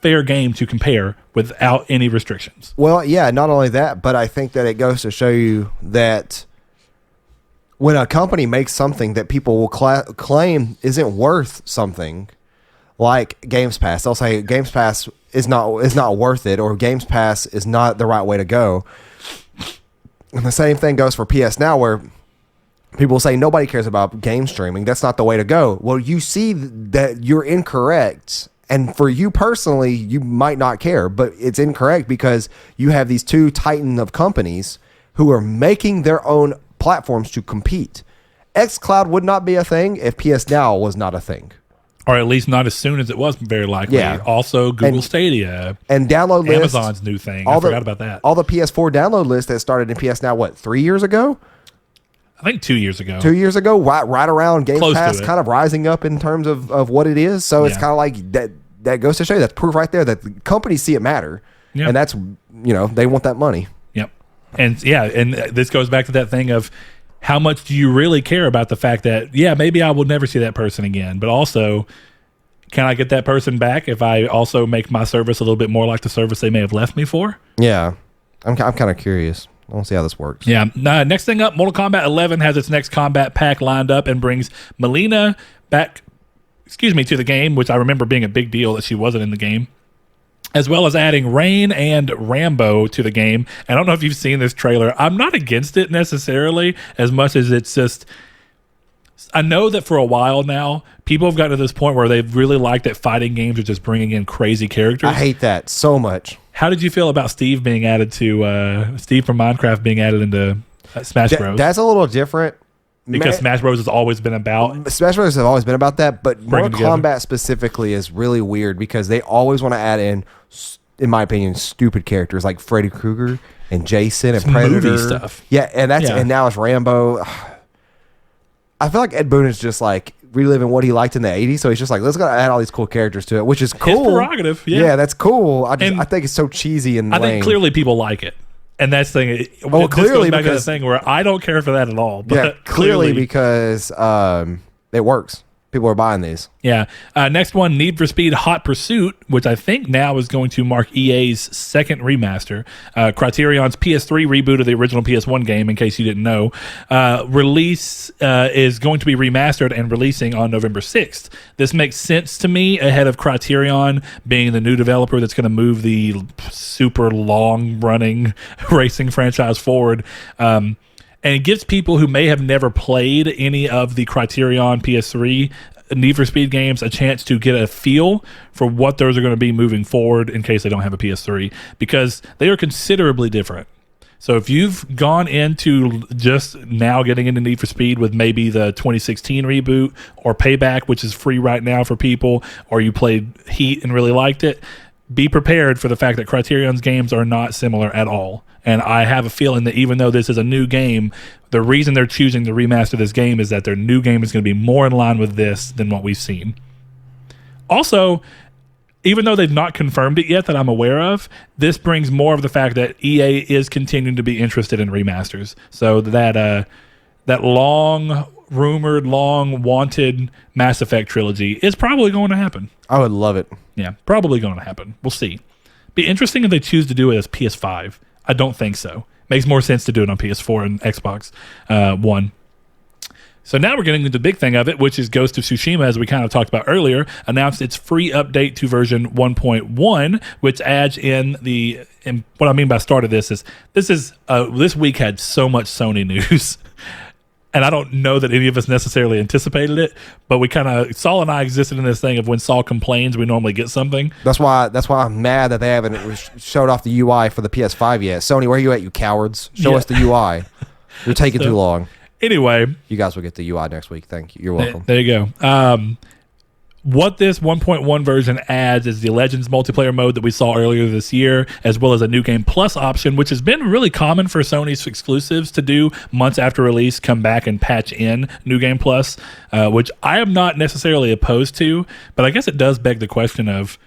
fair game to compare without any restrictions. Well, yeah, not only that, but I think that it goes to show you that when a company makes something that people will claim isn't worth something, like Games Pass, they'll say Games Pass is not worth it, or Games Pass is not the right way to go. And the same thing goes for PS Now, where people say nobody cares about game streaming. That's not the way to go. Well, you see that you're incorrect. And for you personally, you might not care, but it's incorrect because you have these two titan of companies who are making their own platforms to compete. xCloud would not be a thing if PS Now was not a thing. Or at least not as soon as it was, very likely. Yeah. Also, Google Stadia. And download list. Amazon's new thing. I forgot about that. All the PS4 download list that started in PS Now, 3 years ago? I think 2 years ago. 2 years ago, right around Game Pass kind of rising up in terms of what it is. So it's kind of like that goes to show you, that's proof right there that the companies see it matter. Yep. And that's, they want that money. Yep. And and this goes back to that thing of how much do you really care about the fact that, maybe I will never see that person again, but also, can I get that person back if I also make my service a little bit more like the service they may have left me for? Yeah. I'm kind of curious. I want to see how this works. Yeah. Next thing up, Mortal Kombat 11 has its next combat pack lined up and brings Melina back, to the game, which I remember being a big deal that she wasn't in the game, as well as adding Rain and Rambo to the game. And I don't know if you've seen this trailer. I'm not against it necessarily as much as it's just, I know that for a while now, people have gotten to this point where they've really liked that fighting games are just bringing in crazy characters. I hate that so much. How did you feel about Steve from Minecraft being added into Smash Bros? That's a little different. Because Smash Bros has always been about... Smash Bros have always been about that, but Mortal Kombat specifically is really weird because they always want to add in my opinion, stupid characters like Freddy Krueger and Jason and Predator. Movie stuff. Yeah, and now it's Rambo. I feel like Ed Boon is just like reliving what he liked in the 80s, so he's just like, let's go add all these cool characters to it, which is cool. His prerogative, yeah, that's cool. I think it's so cheesy and lame. I think clearly people like it. And that's the thing. Well, clearly back to the thing where I don't care for that at all. But clearly because it works. People are buying these. Yeah. Next one, Need for Speed Hot Pursuit, which I think now is going to mark EA's second remaster. Criterion's PS3 reboot of the original PS1 game, in case you didn't know. Release is going to be remastered and releasing on November 6th. This makes sense to me ahead of Criterion being the new developer that's going to move the super long-running racing franchise forward. And it gives people who may have never played any of the Criterion PS3 Need for Speed games a chance to get a feel for what those are going to be moving forward in case they don't have a PS3, because they are considerably different. So if you've gone into just now getting into Need for Speed with maybe the 2016 reboot or Payback, which is free right now for people, or you played Heat and really liked it, be prepared for the fact that Criterion's games are not similar at all. And I have a feeling that even though this is a new game, the reason they're choosing to remaster this game is that their new game is going to be more in line with this than what we've seen. Also, even though they've not confirmed it yet that I'm aware of, this brings more of the fact that EA is continuing to be interested in remasters. So that long-rumored, long-wanted Mass Effect trilogy is probably going to happen. I would love it. Yeah, probably going to happen. We'll see. Be interesting if they choose to do it as PS5. I don't think so. Makes more sense to do it on PS4 and Xbox One. So now we're getting into the big thing of it, which is Ghost of Tsushima, as we kind of talked about earlier, announced its free update to version 1.1, which adds in the. And what I mean by start of this week had so much Sony news. And I don't know that any of us necessarily anticipated it, but we kind of, Saul and I existed in this thing of when Saul complains, we normally get something. That's why I'm mad that they haven't showed off the UI for the PS5 yet. Sony, where are you at, you cowards? Show us the UI. You're taking too long. Anyway. You guys will get the UI next week. Thank you. You're welcome. There you go. What this 1.1 version adds is the Legends multiplayer mode that we saw earlier this year, as well as a New Game Plus option, which has been really common for Sony's exclusives to do months after release, come back and patch in New Game Plus, which I am not necessarily opposed to, but I guess it does beg the question of,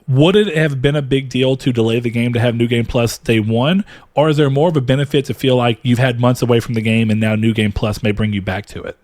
would it have been a big deal to delay the game to have New Game Plus day one, or is there more of a benefit to feel like you've had months away from the game and now New Game Plus may bring you back to it?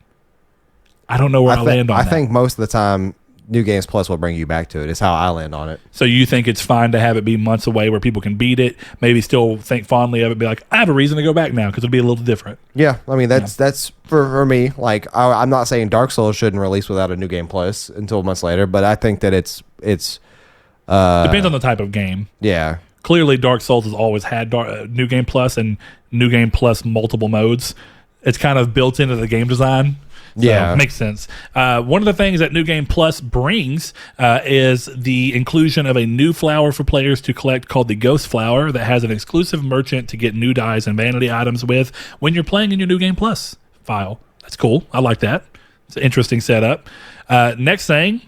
I don't know where I land on that. I think most of the time, New Games Plus will bring you back to it. It's how I land on it. So you think it's fine to have it be months away where people can beat it, maybe still think fondly of it, be like, I have a reason to go back now because it'll be a little different. Yeah, I mean, that's for me. Like, I'm not saying Dark Souls shouldn't release without a New Game Plus until months later, but I think that it's depends on the type of game. Yeah. Clearly, Dark Souls has always had New Game Plus and New Game Plus multiple modes. It's kind of built into the game design. So yeah, makes sense. One of the things that New Game Plus brings is the inclusion of a new flower for players to collect called the Ghost Flower that has an exclusive merchant to get new dyes and vanity items with when you're playing in your New Game Plus file. That's cool. I like that. It's an interesting setup. Next thing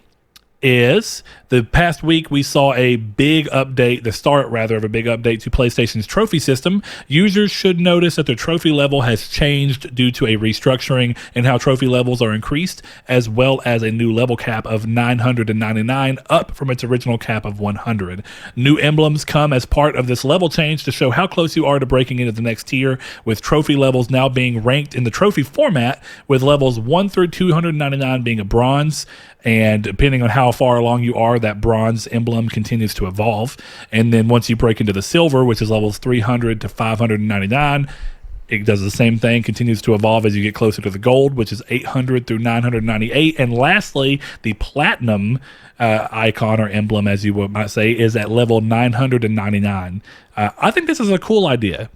is the past week we saw a big update, the start rather of a big update to PlayStation's trophy system. Users should notice that their trophy level has changed due to a restructuring in how trophy levels are increased, as well as a new level cap of 999 up from its original cap of 100. New emblems come as part of this level change to show how close you are to breaking into the next tier, with trophy levels now being ranked in the trophy format, with levels 1 through 299 being a bronze, and depending on how far along you are, that bronze emblem continues to evolve. And then once you break into the silver, which is levels 300 to 599, it does the same thing, continues to evolve as you get closer to the gold, which is 800 through 998. And lastly, the platinum icon or emblem, as you might say, is at level 999. I think this is a cool idea.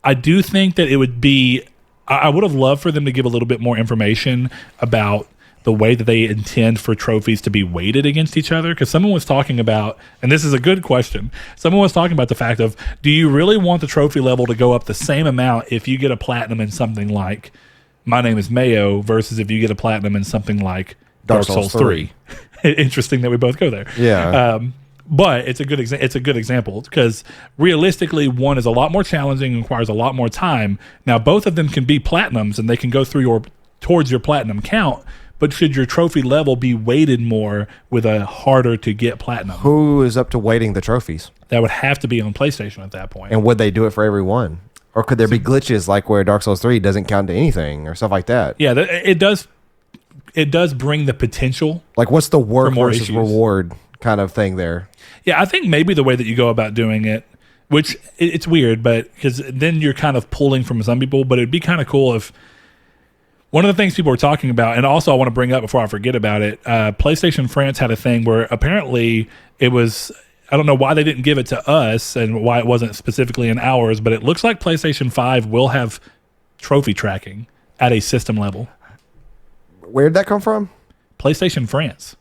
I do think that it would be, I would have loved for them to give a little bit more information about the way that they intend for trophies to be weighted against each other, because someone was talking about, and this is a good question, someone was talking about the fact of, do you really want the trophy level to go up the same amount if you get a platinum in something like My Name is Mayo versus if you get a platinum in something like Dark Souls 3? Interesting that we both go there. Yeah. But it's a good example because realistically, one is a lot more challenging and requires a lot more time. Now, both of them can be platinums and they can go through towards your platinum count. But should your trophy level be weighted more with a harder to get platinum? Who is up to weighting the trophies? That would have to be on PlayStation at that point. And would they do it for every one? Or could there be glitches like where Dark Souls 3 doesn't count to anything or stuff like that? Yeah, it does. It does bring the potential. Like, what's the work versus issues. Reward kind of thing there? Yeah, I think maybe the way that you go about doing it, which it's weird, but because then you're kind of pulling from some people, but it'd be kind of cool if. One of the things people were talking about, and also I want to bring up before I forget about it, PlayStation France had a thing where apparently it was, I don't know why they didn't give it to us and why it wasn't specifically in ours, but it looks like PlayStation 5 will have trophy tracking at a system level. Where did that come from? PlayStation France.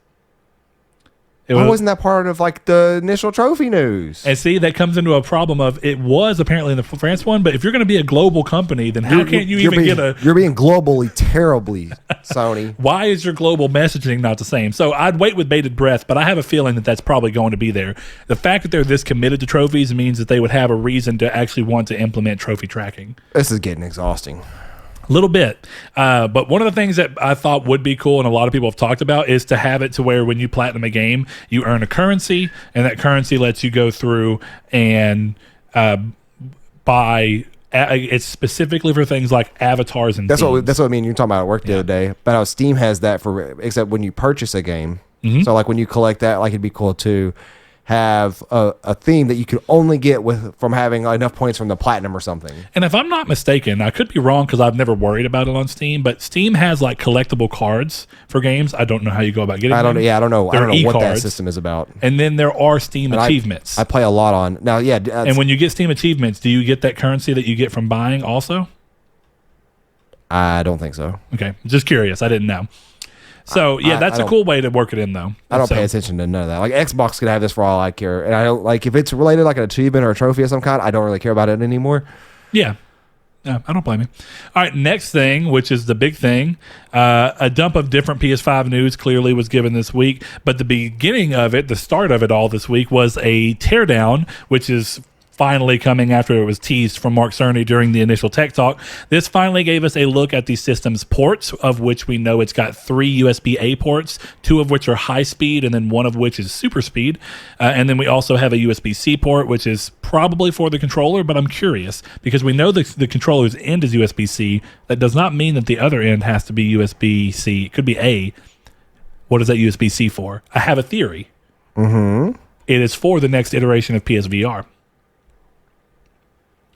Why wasn't that part of like the initial trophy news? And see, that comes into a problem of it was apparently in the France one, but if you're going to be a global company, then how can't you even get a... You're being globally terribly, Sony. Why is your global messaging not the same? So I'd wait with bated breath, but I have a feeling that that's probably going to be there. The fact that they're this committed to trophies means that they would have a reason to actually want to implement trophy tracking. This is getting exhausting. A little bit. But one of the things that I thought would be cool, and a lot of people have talked about, is to have it to where when you platinum a game, you earn a currency, and that currency lets you go through and buy. It's specifically for things like avatars and that's what I mean. You're talking about at work the other day, but how Steam has that for, except when you purchase a game. Mm-hmm. So like when you collect that, like it'd be cool to have a theme that you can only get from having enough points from the platinum or something. And if I'm not mistaken, I could be wrong because I've never worried about it on Steam, but Steam has like collectible cards for games. I don't know how you go about getting them. I don't know. I don't know what that system is about. And then there are Steam achievements. I play a lot on now. Yeah. And when you get Steam achievements, do you get that currency that you get from buying also? I don't think so. Okay. Just curious. I didn't know. So that's a cool way to work it in, though. I don't pay attention to none of that. Like Xbox could have this for all I care, and I don't like if it's related like an achievement or a trophy of some kind. I don't really care about it anymore. Yeah, I don't blame you. All right, next thing, which is the big thing, a dump of different PS5 news clearly was given this week, but the beginning of it, the start of it all this week was a teardown, which is finally coming after it was teased from Mark Cerny during the initial tech talk. This finally gave us a look at the system's ports, of which we know it's got 3 USB-A ports, 2 of which are high speed, and then 1 of which is super speed. And then we also have a USB-C port, which is probably for the controller, but I'm curious, because we know the controller's end is USB-C. That does not mean that the other end has to be USB-C. It could be A. What is that USB-C for? I have a theory. Mm-hmm. It is for the next iteration of PSVR.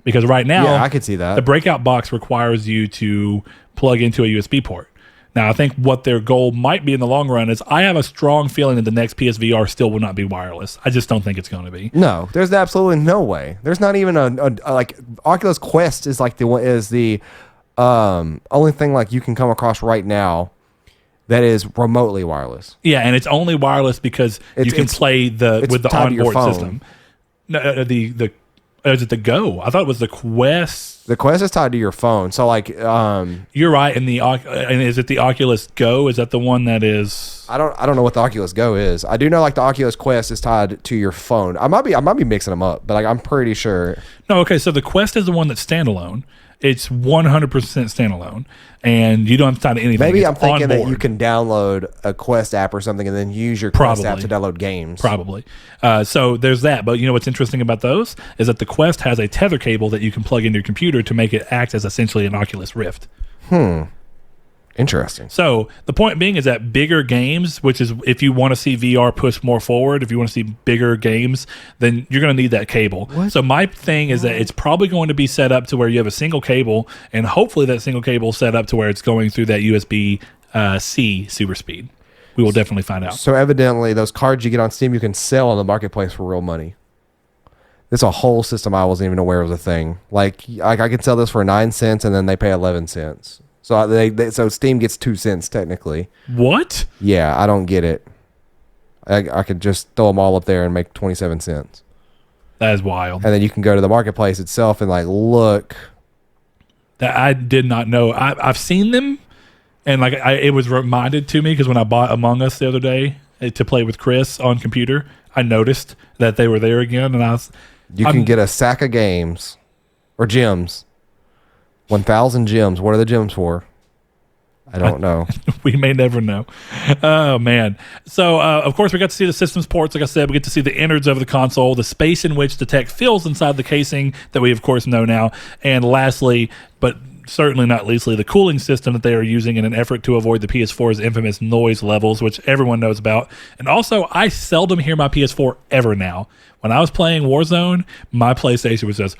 Because right now, I could see that. The breakout box requires you to plug into a USB port. Now, I think what their goal might be in the long run is I have a strong feeling that the next PSVR still will not be wireless. I just don't think it's going to be. No, there's absolutely no way. There's not even a like Oculus Quest is like the only thing like you can come across right now that is remotely wireless. Yeah, and it's only wireless because you can play with the onboard system. No, is it the Go? I thought it was the Quest. The Quest is tied to your phone. So like, you're right. And is it the Oculus Go? Is that the one that is? I don't know what the Oculus Go is. I do know like the Oculus Quest is tied to your phone. I might be mixing them up, but like I'm pretty sure. No, okay. So the Quest is the one that's standalone. It's 100% standalone, and you don't have to tie to anything. Maybe I'm thinking that you can download a Quest app or something and then use your Quest app to download games. Probably. So there's that. But you know what's interesting about those is that the Quest has a tether cable that you can plug into your computer to make it act as essentially an Oculus Rift. Interesting. So the point being is that bigger games, which is if you want to see VR push more forward, if you want to see bigger games, then you're going to need that cable. What? So my thing is that it's probably going to be set up to where you have a single cable, and hopefully that single cable is set up to where it's going through that USB-C super speed. We will definitely find out. So evidently those cards you get on Steam you can sell on the marketplace for real money. It's a whole system I wasn't even aware was a thing. Like I could sell this for 9 cents and then they pay 11 cents. So so Steam gets 2 cents technically. What? Yeah, I don't get it. I could just throw them all up there and make 27 cents. That is wild. And then you can go to the marketplace itself and like look. That I did not know. I've seen them, and like it was reminded to me because when I bought Among Us the other day to play with Chris on computer, I noticed that they were there again, and you can get a sack of games or gems. 1,000 gems. What are the gems for? I don't know. We may never know. Oh, man. So, of course, we got to see the system's ports. Like I said, we get to see the innards of the console, the space in which the tech fills inside the casing that we, of course, know now. And lastly, but certainly not leastly, the cooling system that they are using in an effort to avoid the PS4's infamous noise levels, which everyone knows about. And also, I seldom hear my PS4 ever now. When I was playing Warzone, my PlayStation was just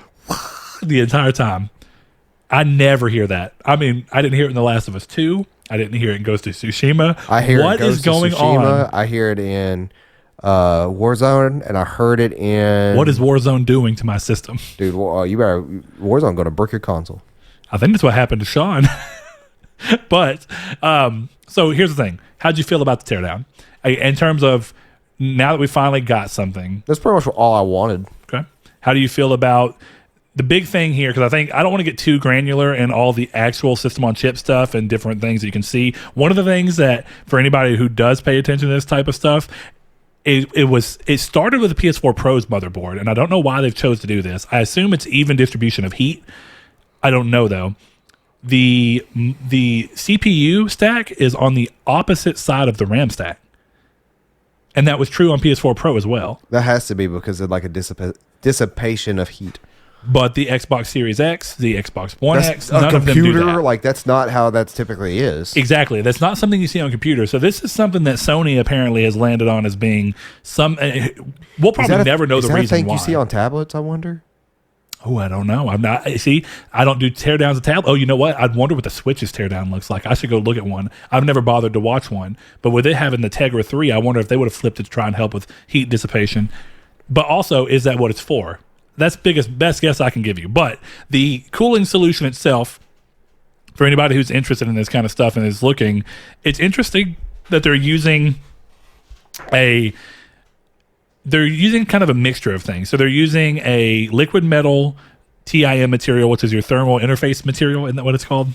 the entire time. I never hear that. I mean, I didn't hear it in The Last of Us 2. I didn't hear it in Ghost of Tsushima. I hear what it is going Tsushima. on? I hear it in Warzone, and I heard it in... What is Warzone doing to my system? Dude, you better... Warzone going to brick your console. I think that's what happened to Sean. But, so here's the thing. How'd you feel about the teardown? In terms of, now that we finally got something. That's pretty much all I wanted. Okay. How do you feel about... The big thing here, because I don't want to get too granular in all the actual system on chip stuff and different things that you can see. One of the things that, for anybody who does pay attention to this type of stuff, it started with the PS4 Pro's motherboard, and I don't know why they've chose to do this. I assume it's even distribution of heat. I don't know though. The CPU stack is on the opposite side of the RAM stack, and that was true on PS4 Pro as well. That has to be because of like a dissipation of heat. But the Xbox Series X, the Xbox One X, none of them do computer, that. like that's not how that typically is. Exactly. That's not something you see on computers. So this is something that Sony apparently has landed on as being some. We'll probably never know the reason why. Is that a thing you see on tablets, I wonder? Oh, I don't know. I'm not. See, I don't do teardowns of tablet. Oh, you know what? I'd wonder what the Switch's teardown looks like. I should go look at one. I've never bothered to watch one. But with it having the Tegra 3, I wonder if they would have flipped it to try and help with heat dissipation. But also, is that what it's for? That's best guess I can give you. But the cooling solution itself, for anybody who's interested in this kind of stuff and is looking, it's interesting that they're using kind of a mixture of things. So they're using a liquid metal TIM material, which is your thermal interface material. Isn't that what it's called?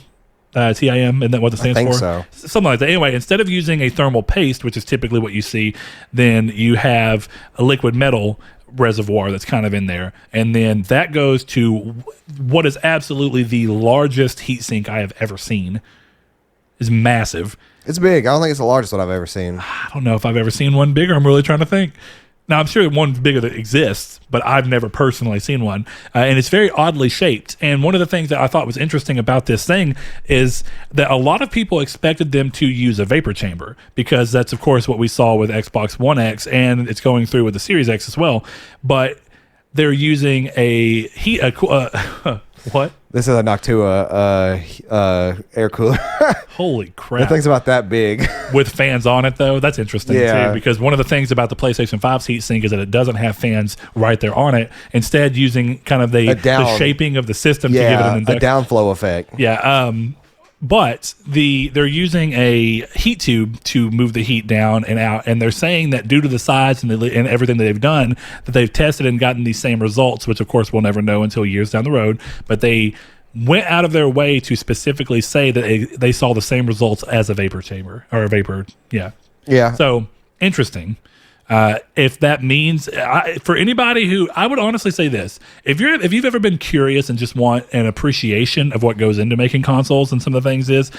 TIM, isn't that what it stands for? So. Something like that. Anyway, instead of using a thermal paste, which is typically what you see, then you have a liquid metal reservoir that's kind of in there, and then that goes to what is absolutely the largest heatsink I have ever seen. It's massive. It's big. I don't think it's the largest one I've ever seen. I don't know if I've ever seen one bigger. I'm really trying to think. Now, I'm sure one bigger that exists, but I've never personally seen one. And it's very oddly shaped. And one of the things that I thought was interesting about this thing is that a lot of people expected them to use a vapor chamber, because that's, of course, what we saw with Xbox One X, and it's going through with the Series X as well. But they're using a heat... what? This is a Noctua air cooler. Holy crap. That thing's about that big. With fans on it, though, that's interesting, yeah. too, because one of the things about the PlayStation 5's heatsink is that it doesn't have fans right there on it, instead using kind of the shaping of the system to give it an induction. A downflow effect. Yeah, but they're using a heat tube to move the heat down and out, and they're saying that due to the size and everything that they've done, that they've tested and gotten these same results, which of course we'll never know until years down the road, but they went out of their way to specifically say that they saw the same results as a vapor chamber, or a vapor, yeah. So, interesting. If that means, for anybody who, I would honestly say this, if you've ever been curious and just want an appreciation of what goes into making consoles and some of the things is,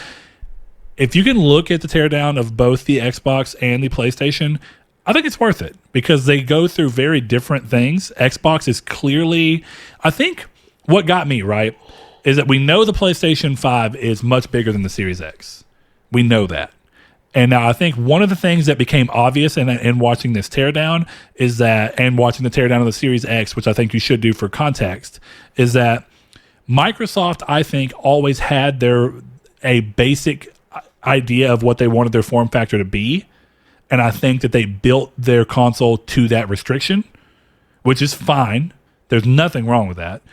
if you can look at the teardown of both the Xbox and the PlayStation, I think it's worth it, because they go through very different things. Xbox is clearly, I think what got me, right, is that we know the PlayStation 5 is much bigger than the Series X. We know that. And now I think one of the things that became obvious in watching this teardown is that, and watching the teardown of the Series X, which I think you should do for context, is that Microsoft, I think, always had a basic idea of what they wanted their form factor to be. And I think that they built their console to that restriction, which is fine. There's nothing wrong with that.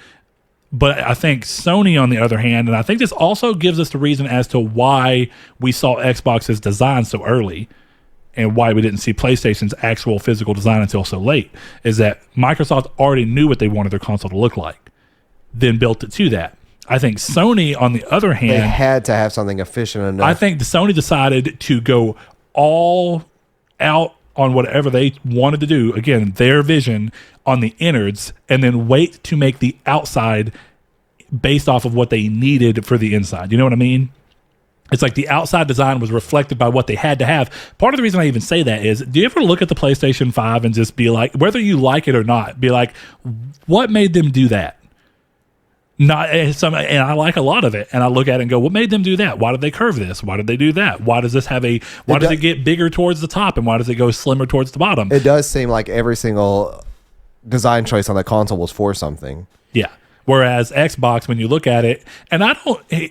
But I think Sony, on the other hand, and I think this also gives us the reason as to why we saw Xbox's design so early and why we didn't see PlayStation's actual physical design until so late, is that Microsoft already knew what they wanted their console to look like, then built it to that. I think Sony, on the other hand... They had to have something efficient enough. I think Sony decided to go all out on whatever they wanted to do, again, their vision on the innards, and then wait to make the outside based off of what they needed for the inside. You know what I mean? It's like the outside design was reflected by what they had to have. Part of the reason I even say that is, do you ever look at the PlayStation 5 and just be like, whether you like it or not, be like, what made them do that? And I like a lot of it, and I look at it and go, what made them do that? Why did they curve this? Why did they do that? Why does this have why does it get bigger towards the top, and why does it go slimmer towards the bottom? It does seem like every single design choice on the console was for something. Yeah. Whereas Xbox, when you look at it, and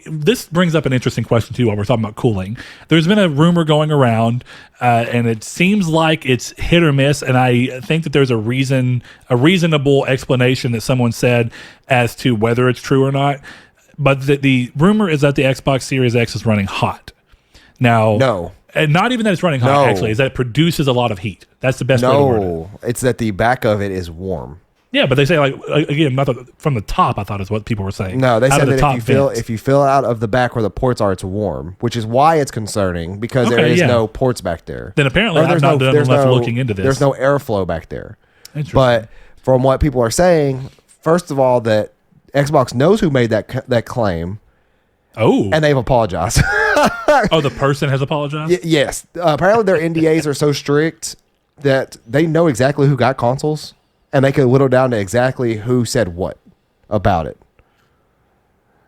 this brings up an interesting question too while we're talking about cooling. There's been a rumor going around, and it seems like it's hit or miss, and I think that there's a reasonable explanation that someone said as to whether it's true or not. But the rumor is that the Xbox Series X is running hot. Now, no. And not even that it's running hot, actually, is that it produces a lot of heat. That's the best way to word it. No, it's that the back of it is warm. Yeah, but they say, like, again, not from the top, I thought is what people were saying. No, they said that if you fill out of the back where the ports are, it's warm, which is why it's concerning, because there is no ports back there. Then apparently I've not done enough looking into this. There's no airflow back there. But from what people are saying, first of all, that Xbox knows who made that claim. Oh. And they've apologized. Oh, the person has apologized? Yes. Apparently their NDAs are so strict that they know exactly who got consoles. And they could whittle down to exactly who said what about it.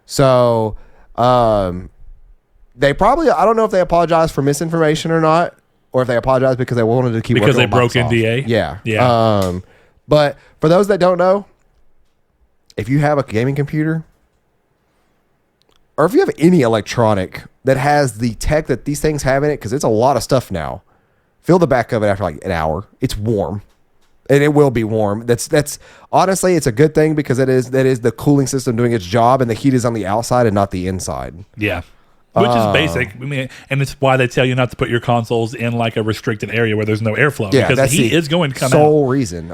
So, they probably, I don't know if they apologize for misinformation or not, or if they apologize because they wanted to keep because working they on broke Microsoft. NDA. Yeah. But for those that don't know, if you have a gaming computer, or if you have any electronic that has the tech that these things have in it, because it's a lot of stuff now, fill the back of it after like an hour. It's warm. And it will be warm. That's honestly, it's a good thing because that is the cooling system doing its job, and the heat is on the outside and not the inside. Yeah. Which is basic. I mean, and it's why they tell you not to put your consoles in like a restricted area where there's no airflow, because the heat is going to come out. Sole reason.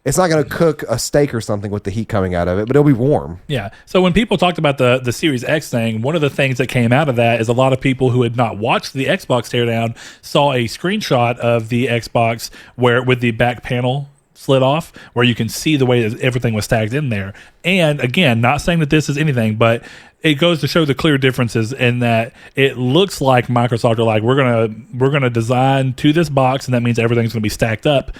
It's not going to cook a steak or something with the heat coming out of it, but it'll be warm. Yeah. So when people talked about the Series X thing, one of the things that came out of that is a lot of people who had not watched the Xbox teardown saw a screenshot of the Xbox where with the back panel slid off, where you can see the way that everything was stacked in there. And again, not saying that this is anything, but it goes to show the clear differences in that it looks like Microsoft are like, we're gonna design to this box, and that means everything's gonna be stacked up.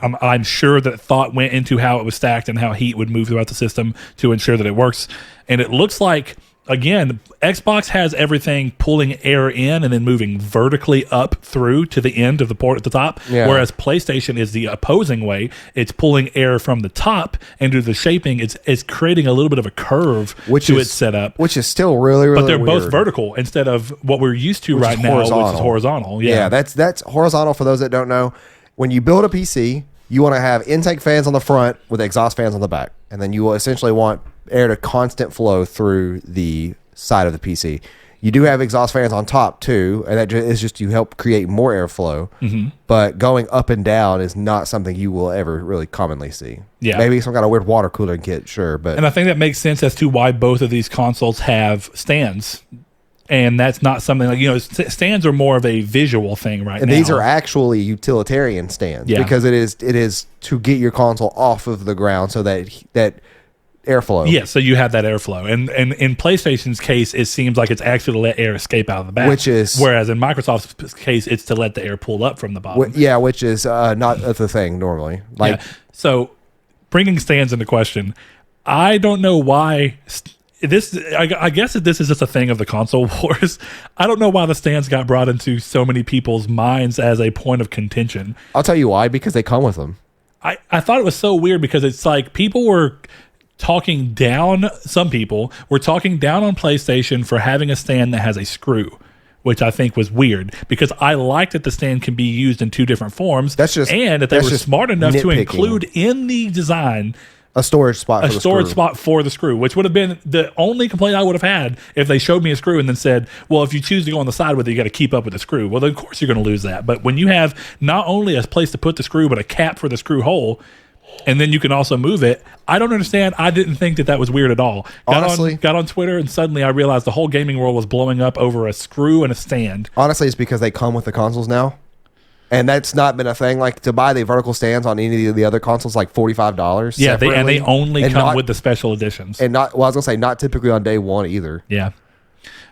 I'm sure that thought went into how it was stacked and how heat would move throughout the system to ensure that it works. And it looks like, again, Xbox has everything pulling air in and then moving vertically up through to the end of the port at the top, whereas PlayStation is the opposing way. It's pulling air from the top and due to the shaping, it's creating a little bit of a curve to its setup. Which is still really, really But they're weird. both vertical instead of what we're used to right now, which is horizontal. Yeah, that's horizontal for those that don't know. When you build a PC, you want to have intake fans on the front with exhaust fans on the back. And then you will essentially want air to constant flow through the side of the PC. You do have exhaust fans on top too, and that is just to help create more airflow. Mm-hmm. But going up and down is not something you will ever really commonly see. Yeah, maybe some kind of weird water cooling kit, sure. But and I think that makes sense as to why both of these consoles have stands. And that's not something like, stands are more of a visual thing right now. And these are actually utilitarian stands because it is to get your console off of the ground so that airflow. Yeah, so you have that airflow. And in PlayStation's case, it seems like it's actually to let air escape out of the back. Whereas in Microsoft's case, it's to let the air pull up from the bottom. Which is not the thing normally. So bringing stands into question, I don't know why... I guess that this is just a thing of the console wars. I don't know why the stands got brought into so many people's minds as a point of contention. I'll tell you why, because they come with them. I thought it was so weird because it's like people were talking down, some people were talking down on PlayStation for having a stand that has a screw, which I think was weird because I like that the stand can be used in two different forms. And that they were smart enough to include in the design a storage spot for the screw, which would have been the only complaint I would have had if they showed me a screw and then said, well, if you choose to go on the side with it, you got to keep up with the screw. Well, then of course you're going to lose that. But when you have not only a place to put the screw, but a cap for the screw hole, and then you can also move it, I don't understand. I didn't think that was weird at all. Got on Twitter, and suddenly I realized the whole gaming world was blowing up over a screw and a stand. Honestly, it's because they come with the consoles now. And that's not been a thing. Like, to buy the vertical stands on any of the other consoles, like $45. Yeah, they only come with the special editions. And I was gonna say, not typically on day one either. Yeah.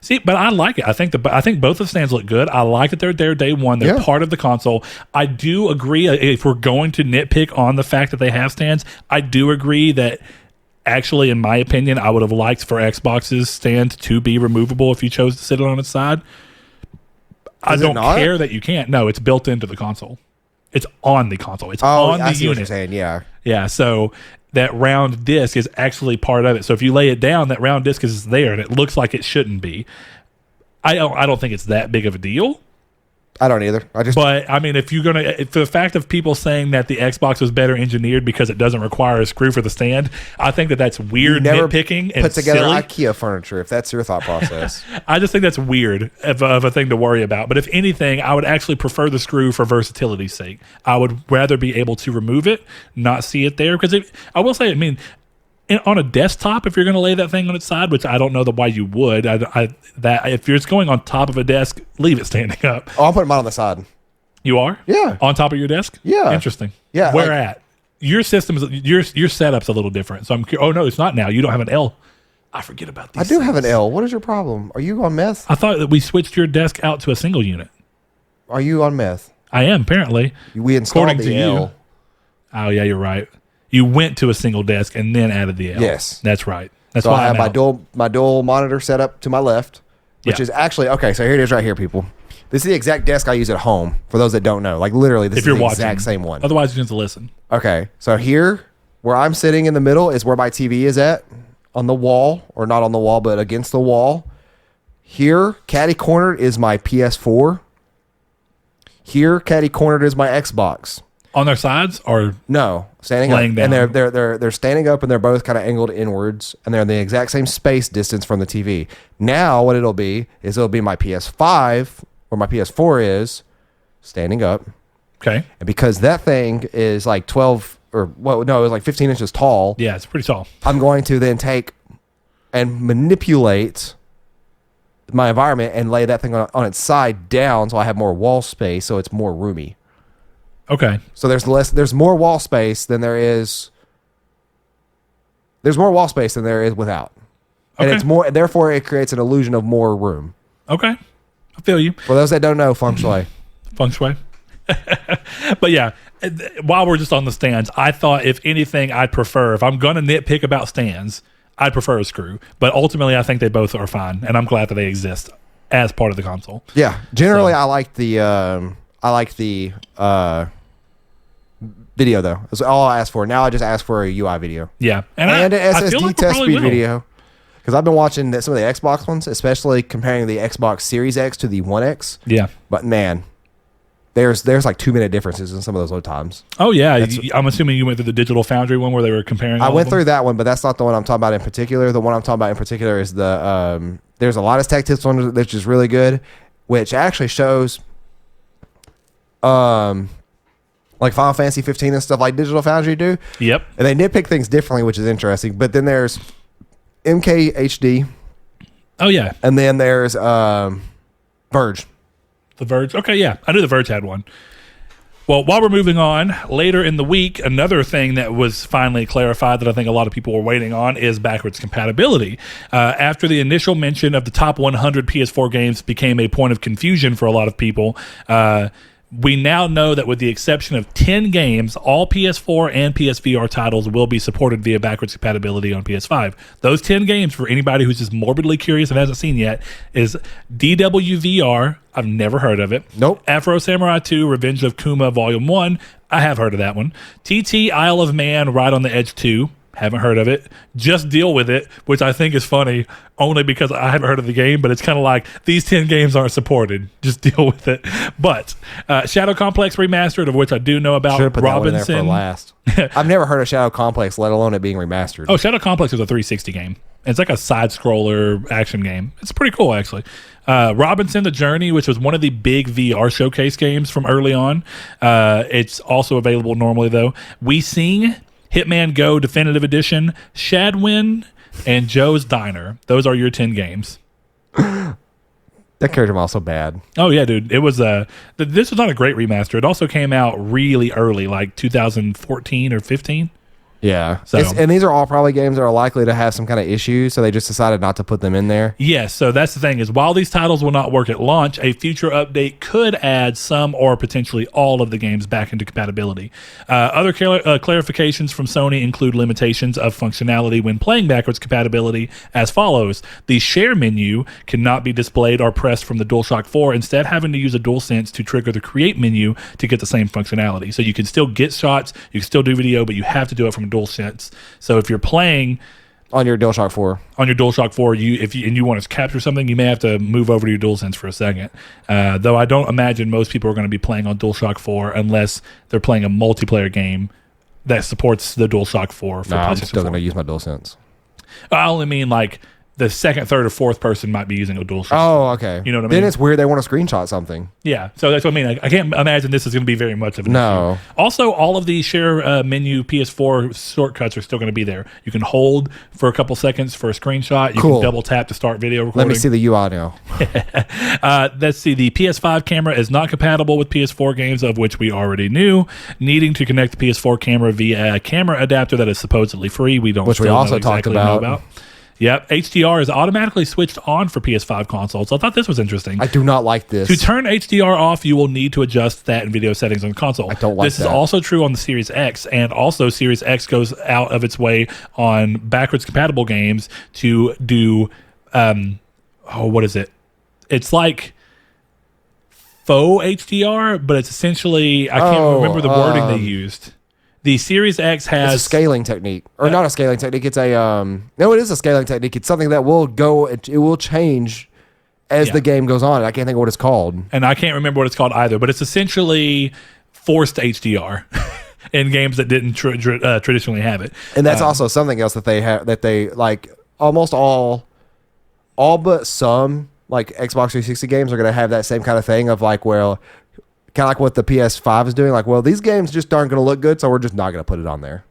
See, but I like it. I think both of the stands look good. I like that they're there day one. They're part of the console. I do agree. If we're going to nitpick on the fact that they have stands, I do agree that. Actually, in my opinion, I would have liked for Xbox's stand to be removable if you chose to sit it on its side. I don't care that you can't. No, it's built into the console. It's on the console. It's on the unit. What you're saying. Yeah. So that round disc is actually part of it. So if you lay it down, that round disc is there, and it looks like it shouldn't be. I don't think it's that big of a deal. I don't either. But I mean, if the fact of people saying that the Xbox was better engineered because it doesn't require a screw for the stand, I think that's weird nitpicking and put together silly. IKEA furniture if that's your thought process. I just think that's weird of a thing to worry about. But if anything, I would actually prefer the screw for versatility's sake. I would rather be able to remove it, not see it there, because I will say, I mean. On a desktop, if you're going to lay that thing on its side, which I don't know why you would, that if you're just going on top of a desk, leave it standing up. Oh, I'm putting mine on the side. You are? Yeah. On top of your desk? Yeah. Interesting. Yeah. Where at? Your system your setup's a little different. So oh no, it's not now. You don't have an L. I forget about these. I do have an L. What is your problem? Are you on meth? I thought that we switched your desk out to a single unit. Are you on meth? I am apparently. We installed the L. Oh yeah, you're right. You went to a single desk and then added the L. Yes. That's right. That's So why I have I'm out. my dual monitor set up to my left, which Yeah. is actually okay. So here it is, right here, people. This is the exact desk I use at home. For those that don't know, like literally, this If is you're the watching, exact same one. Otherwise, you have to listen. Okay, so here, where I'm sitting in the middle, is where my TV is at, on the wall, or not on the wall, but against the wall. Here, catty cornered is my PS4. Here, catty cornered is my Xbox. On their sides, or No, standing Laying up, down. and they're standing up, and they're both kind of angled inwards, and they're in the exact same space distance from the TV. Now, what it'll be is it'll be my PS5 where my PS4 is standing up, okay, and because that thing is like 12 or well, no, it was like 15 inches tall. yeah, it's pretty tall. I'm going to then take and manipulate my environment and lay that thing on its side down, so I have more wall space, so it's more roomy. Okay, So there's more wall space than there is. There's more wall space than there is without, and Okay. it's more. Therefore, it creates an illusion of more room. okay, I feel you. For those that don't know, feng shui. Feng shui. But yeah, while we're just on the stands, I thought if anything, I'd prefer, if I'm going to nitpick about stands, I'd prefer a screw. But ultimately, I think they both are fine, and I'm glad that they exist as part of the console. Yeah, generally, So- I like the video though. That's all I asked for. Now I just ask for a UI video Yeah, and an I feel SSD like we test probably speed will. video. Because I've been watching some of the Xbox ones, especially comparing the Xbox Series X to the One X. Yeah. But man, there's like 2-minute differences in some of those load times. Oh yeah, I'm assuming you went through the Digital Foundry one where they were comparing. I all went of them? through that one, but that's not the one I'm talking about in particular. The one I'm talking about in particular is the there's a lot of tech tips one that's just really good, which actually shows like Final Fantasy 15 and stuff like Digital Foundry do. Yep. And they nitpick things differently, which is interesting. But then there's MKHD, Oh yeah, and then there's Verge. The Verge. Okay, yeah, I knew the Verge had one. Well, while we're moving on, later in the week, another thing that was finally clarified that I think a lot of people were waiting on is backwards compatibility. After the initial mention of the top 100 PS4 games became a point of confusion for a lot of people, we now know that with the exception of 10 games, all PS4 and PSVR titles will be supported via backwards compatibility on PS5. Those 10 games, for anybody who's just morbidly curious and hasn't seen yet, is DWVR. I've never heard of it. Nope. Afro Samurai 2, Revenge of Kuma Volume 1. I have heard of that one. TT Isle of Man, Right on the Edge 2. Haven't heard of it. Just Deal With It, which I think is funny only because I haven't heard of the game, but it's kind of like these 10 games aren't supported. Just deal with it. But Shadow Complex Remastered, of which I do know about. Should have put that one in there for Robinson. last. I've never heard of Shadow Complex, let alone it being remastered. Oh, Shadow Complex is a 360 game. It's like a side-scroller action game. It's pretty cool, actually. Robinson the Journey, which was one of the big VR showcase games from early on. It's also available normally, though. We Sing, Hitman Go Definitive Edition, Shadwin, and Joe's Diner. Those are your 10 games. That character model's so bad. Oh, yeah, dude. It was this was not a great remaster. It also came out really early, like 2014 or 15. Yeah. So- And these are all probably games that are likely to have some kind of issues, so they just decided not to put them in there. Yes, so that's the thing is while these titles will not work at launch, a future update could add some or potentially all of the games back into compatibility. Other clarifications from Sony include limitations of functionality when playing backwards compatibility as follows. The share menu cannot be displayed or pressed from the DualShock 4, instead having to use a DualSense to trigger the create menu to get the same functionality. So you can still get shots, you can still do video, but you have to do it from a DualSense. So if you're playing On your DualShock 4. on your DualShock 4, you want to capture something, you may have to move over to your DualSense for a second. Though I don't imagine most people are going to be playing on DualShock 4 unless they're playing a multiplayer game that supports the DualShock 4 for I'm PlayStation still 4. going to use my DualSense. I only mean like the second, third, or fourth person might be using a DualShock. Oh, okay. You know what I Then mean? it's weird they want to screenshot something. Yeah, so that's what I mean. I can't imagine this is going to be very much of an No. issue. Also, all of the share menu PS4 shortcuts are still going to be there. You can hold for a couple seconds for a screenshot. You Cool. can double tap to start video recording. Let me see the UI now. Let's see. The PS5 camera is not compatible with PS4 games, of which we already knew. Needing to connect the PS4 camera via a camera adapter that is supposedly free. We don't. Which we still also know talked exactly know about. Yep, HDR is automatically switched on for PS5 consoles. So I thought this was interesting. I do not like this. To turn HDR off, you will need to adjust that in video settings on the console. I don't like this that. Is also true on the Series X, and also Series X goes out of its way on backwards compatible games to do, what is it? It's like faux HDR, but it's essentially, I can't remember the wording they used. The Series X has a scaling technique, or not a scaling technique. It's a no, it is a scaling technique. It's something that will go. It will change as the game goes on. I can't think of what it's called, and I can't remember what it's called either. But it's essentially forced HDR in games that didn't traditionally have it. And that's also something else that they have. That they like almost all but some like Xbox 360 games are going to have that same kind of thing of like, well, kind of like what the PS5 is doing. Like, well, these games just aren't going to look good, so we're just not going to put it on there.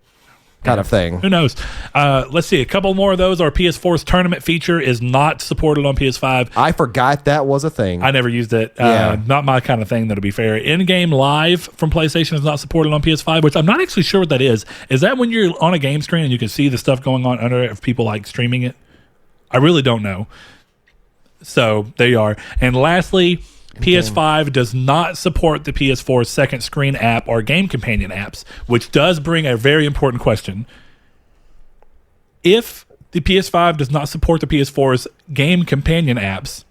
Kind of thing. Who knows? Let's see. A couple more of those. Our PS4's tournament feature is not supported on PS5. I forgot that was a thing. I never used it. Not my kind of thing, though, to be fair. In-game live from PlayStation is not supported on PS5, which I'm not actually sure what that is. Is that when you're on a game screen and you can see the stuff going on under it of people like streaming it? I really don't know. So there you are. And lastly, PS5 does not support the PS4's second screen app or game companion apps, which does bring a very important question. If the PS5 does not support the PS4's game companion apps,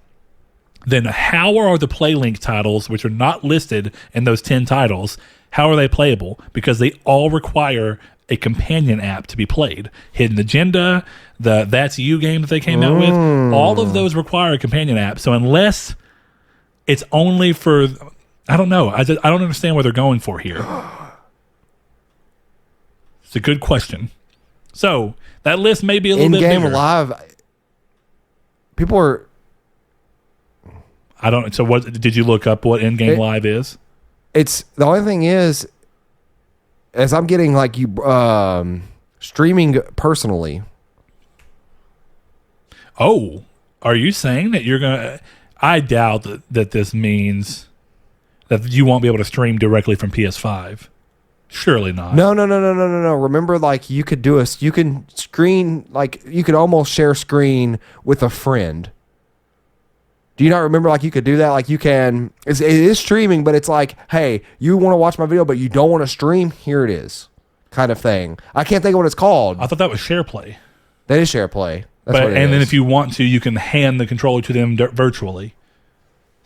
then how are the PlayLink titles, which are not listed in those 10 titles, how are they playable? Because they all require a companion app to be played. Hidden Agenda, the That's You game that they came out with, all of those require a companion app. So unless it's only for, I don't know. I don't understand what they're going for here. It's a good question. So that list may be a little bit bigger. In-game live, people are... I don't. So what did you look up what in-game live is? It's the only thing is, as I'm getting like you streaming personally. Oh, are you saying that you're gonna? I doubt that this means that you won't be able to stream directly from PS5. Surely not. No. Remember, like you could do you can screen, like you could almost share screen with a friend. Do you not remember, like, you could do that? Like, you can... It is streaming, but it's like, hey, you want to watch my video, but you don't want to stream? Here it is. Kind of thing. I can't think of what it's called. I thought that was SharePlay. That is SharePlay. That's what it is. And then if you want to, you can hand the controller to them virtually.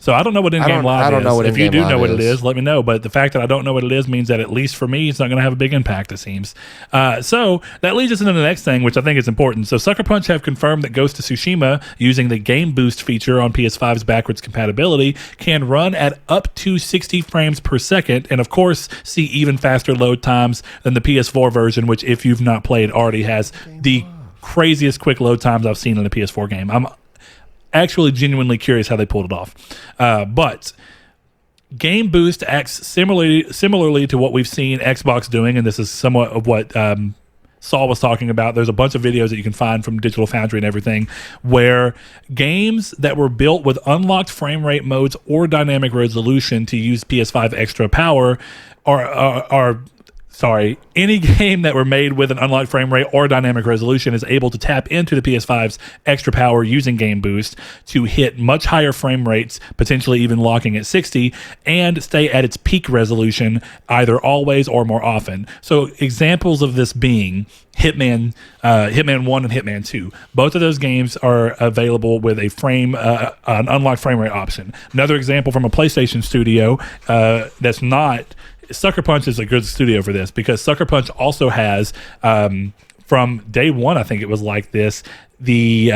So I don't know what in-game live is. I don't know what if you do know what is. it is, let me know. But the fact that I don't know what it is means that at least for me, it's not going to have a big impact, it seems. So that leads us into the next thing, which I think is important. So Sucker Punch have confirmed that Ghost of Tsushima, using the Game Boost feature on PS5's backwards compatibility, can run at up to 60 frames per second, and of course, see even faster load times than the PS4 version, which, if you've not played, already has the craziest quick load times I've seen in a PS4 game. I'm actually genuinely curious how they pulled it off. But Game Boost acts similarly to what we've seen Xbox doing, and this is somewhat of what Saul was talking about. There's a bunch of videos that you can find from Digital Foundry and everything, where games that were built with unlocked frame rate modes or dynamic resolution to use PS5 extra power any game that were made with an unlocked frame rate or dynamic resolution is able to tap into the PS5's extra power using Game Boost to hit much higher frame rates, potentially even locking at 60, and stay at its peak resolution either always or more often. So examples of this being Hitman 1 and Hitman 2. Both of those games are available with an unlocked frame rate option. Another example from a PlayStation studio that's not... Sucker Punch is a good studio for this, because Sucker Punch also has, from day one, I think it was like this, the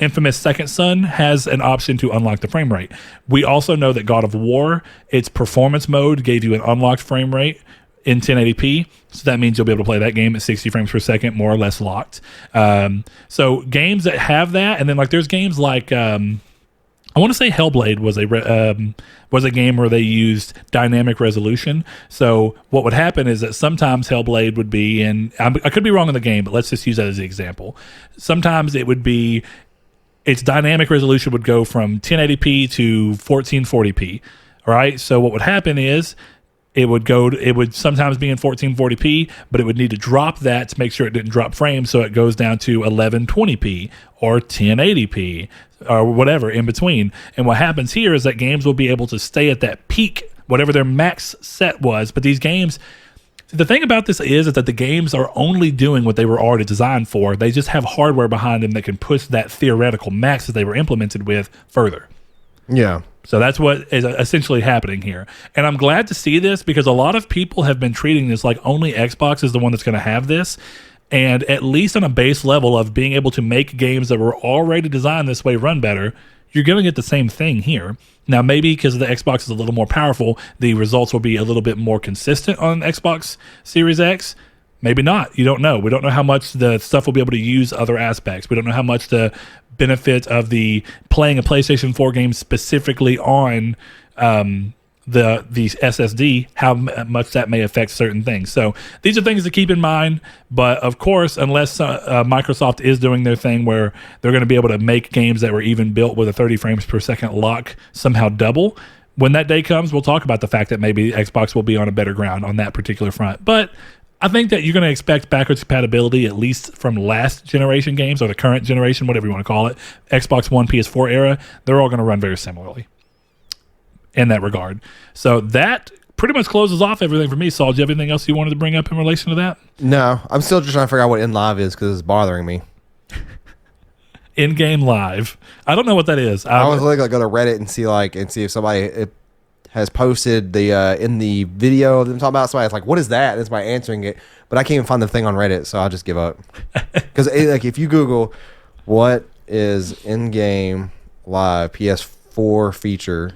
infamous Second Son has an option to unlock the frame rate. We also know that God of War, its performance mode gave you an unlocked frame rate in 1080p, so that means you'll be able to play that game at 60 frames per second, more or less locked. So games that have that, and then like there's games like... I want to say Hellblade was a game where they used dynamic resolution. So what would happen is that sometimes Hellblade would be, and I could be wrong in the game, but let's just use that as an example. Sometimes it would be, its dynamic resolution would go from 1080p to 1440p, right? So what would happen is It would sometimes be in 1440p, but it would need to drop that to make sure it didn't drop frames, so it goes down to 1120p or 1080p or whatever in between. And what happens here is that games will be able to stay at that peak, whatever their max set was. But these games, the thing about this is that the games are only doing what they were already designed for. They just have hardware behind them that can push that theoretical max that they were implemented with further. Yeah. So that's what is essentially happening here. And I'm glad to see this because a lot of people have been treating this like only Xbox is the one that's going to have this. And at least on a base level of being able to make games that were already designed this way run better, you're going to get the same thing here. Now, maybe because the Xbox is a little more powerful, the results will be a little bit more consistent on Xbox Series X. Maybe not. You don't know. We don't know how much the stuff will be able to use other aspects. We don't know how much the benefit of the playing a PlayStation 4 game specifically on the SSD, how much that may affect certain things. So these are things to keep in mind. But of course, unless Microsoft is doing their thing where they're going to be able to make games that were even built with a 30 frames per second lock somehow double, when that day comes, we'll talk about the fact that maybe Xbox will be on a better ground on that particular front. But I think that you're going to expect backwards compatibility, at least from last generation games or the current generation, whatever you want to call it, Xbox One, PS4 era. They're all going to run very similarly in that regard. So that pretty much closes off everything for me. Saul, do you have anything else you wanted to bring up in relation to that? No, I'm still just trying to figure out what InLive is because it's bothering me. In-game live. I don't know what that is. I was looking, go to Reddit and see if somebody has posted the in the video of them talking about somebody. It's like, what is that? And it's by answering it, but I can't even find the thing on Reddit, so I'll just give up. Because like if you Google what is in-game live PS4 feature,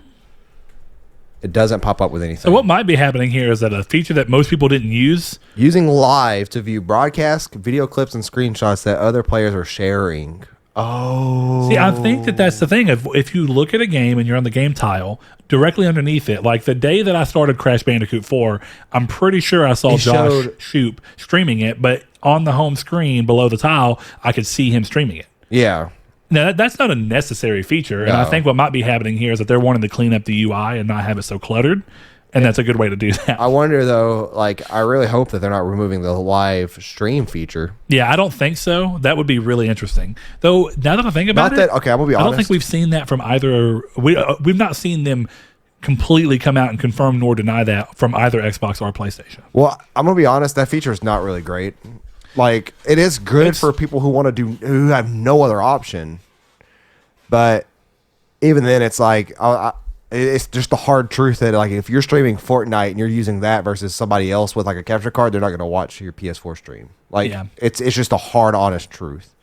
it doesn't pop up with anything. So what might be happening here is that a feature that most people didn't use, using live to view broadcast video clips and screenshots that other players are sharing. Oh, see, I think that's the thing. If you look at a game and you're on the game tile, directly underneath it, like the day that I started Crash Bandicoot 4, I'm pretty sure I saw Josh Shoop streaming it, but on the home screen below the tile, I could see him streaming it. Yeah. Now, that's not a necessary feature, and I think what might be happening here is that they're wanting to clean up the UI and not have it so cluttered, and that's a good way to do that. I wonder, though, like, I really hope that they're not removing the live stream feature. Yeah, I don't think so. That would be really interesting. Though, now that I think about it, okay, I'm going to be honest. I don't think we've seen that from either. We've not seen them completely come out and confirm nor deny that from either Xbox or PlayStation. Well, I'm going to be honest, that feature is not really great. Like, it is good for people who have no other option. But even then, it's like, it's just the hard truth that, like, if you're streaming Fortnite and you're using that versus somebody else with, like, a capture card, they're not going to watch your PS4 stream. Like, it's just a hard, honest truth.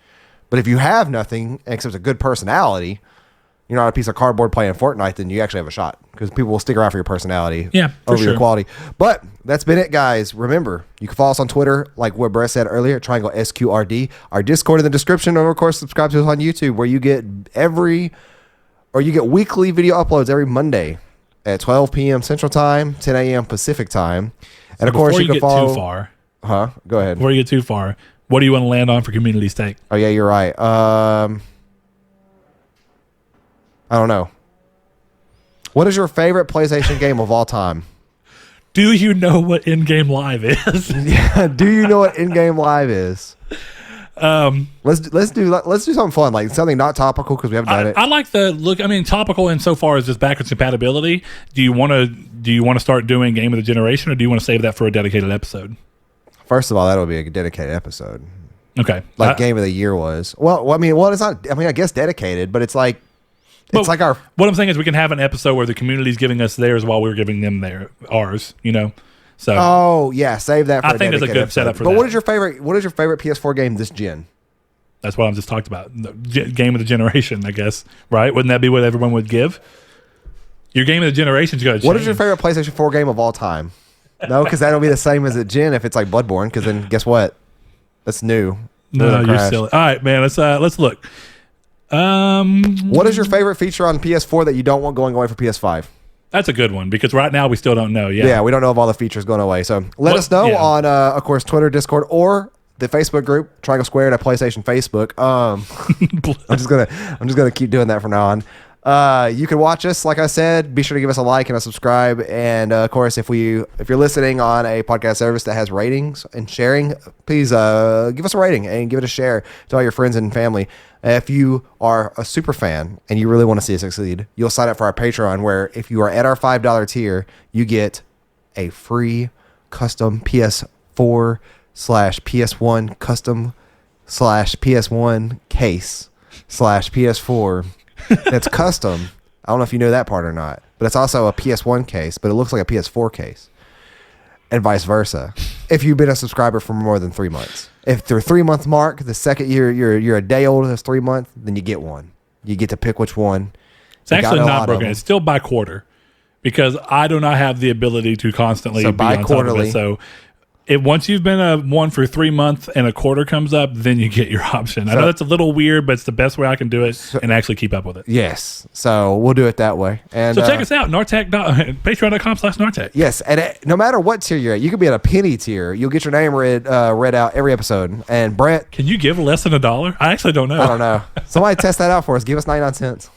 But if you have nothing except a good personality, you're not a piece of cardboard playing Fortnite, then you actually have a shot because people will stick around for your personality over your quality. But that's been it, guys. Remember, you can follow us on Twitter, like what Brett said earlier, Triangle SQRD. Our Discord in the description, and of course, subscribe to us on YouTube, where you get weekly video uploads every Monday at 12 p.m. Central Time, 10 a.m. Pacific Time. And of course, you can follow. Too far. Go ahead. Before you get too far, what do you want to land on for community's take? Oh yeah, you're right. I don't know. What is your favorite PlayStation game of all time? Do you know what in-game live is? Yeah. Do you know what in-game live is? Let's do something fun, like something not topical because we haven't done it. I like the look. I mean, topical insofar as just backwards compatibility. Do you want to start doing Game of the Generation, or do you want to save that for a dedicated episode? First of all, that would be a dedicated episode. Okay. Like Game of the Year was. Well, I mean, it's not. I mean, I guess dedicated, but it's like. It's like our. What I'm saying is, we can have an episode where the community's giving us theirs while we're giving them ours. You know, so. Oh yeah, save that. For I think it's a good setup for that. But what is your favorite PS4 game this gen? That's what I just talked about. The Game of the Generation, I guess. Right? Wouldn't that be what everyone would give? Your Game of the Generation's going to change. What is your favorite PlayStation 4 game of all time? No, because that'll be the same as a gen if it's like Bloodborne. Because then guess what? That's new. No, you're silly. All right, man. Let's look. What is your favorite feature on PS4 that you don't want going away for PS5? That's a good one because right now we still don't know. Yeah, we don't know of all the features going away. So let us know on, of course, Twitter, Discord, or the Facebook group Triangle Squared at PlayStation Facebook. I'm just gonna keep doing that from now on. You can watch us, like I said. Be sure to give us a like and a subscribe. And of course, if you're listening on a podcast service that has ratings and sharing, please give us a rating and give it a share to all your friends and family. If you are a super fan and you really want to see us succeed, you'll sign up for our Patreon, where if you are at our $5 tier, you get a free custom PS4/PS1 custom /PS1 case /PS4 that's custom. I don't know if you know that part or not, but it's also a PS1 case, but it looks like a PS4 case, and vice versa. If you've been a subscriber for more than 3 months, if the 3-month mark, the second year you're a day older than 3 months, then you get one. You get to pick which one. It's actually not broken. It's still by quarter, because I do not have the ability to constantly be on top of it. So once you've been a one for 3 months and a quarter comes up, then you get your option. I know that's a little weird, but it's the best way I can do it and actually keep up with it. Yes. So we'll do it that way. And so check us out, patreon.com/Nartech. Yes. And no matter what tier you're at, you could be at a penny tier. You'll get your name read out every episode. And Brent. Can you give less than $1? I actually don't know. I don't know. Somebody test that out for us. Give us 99 cents.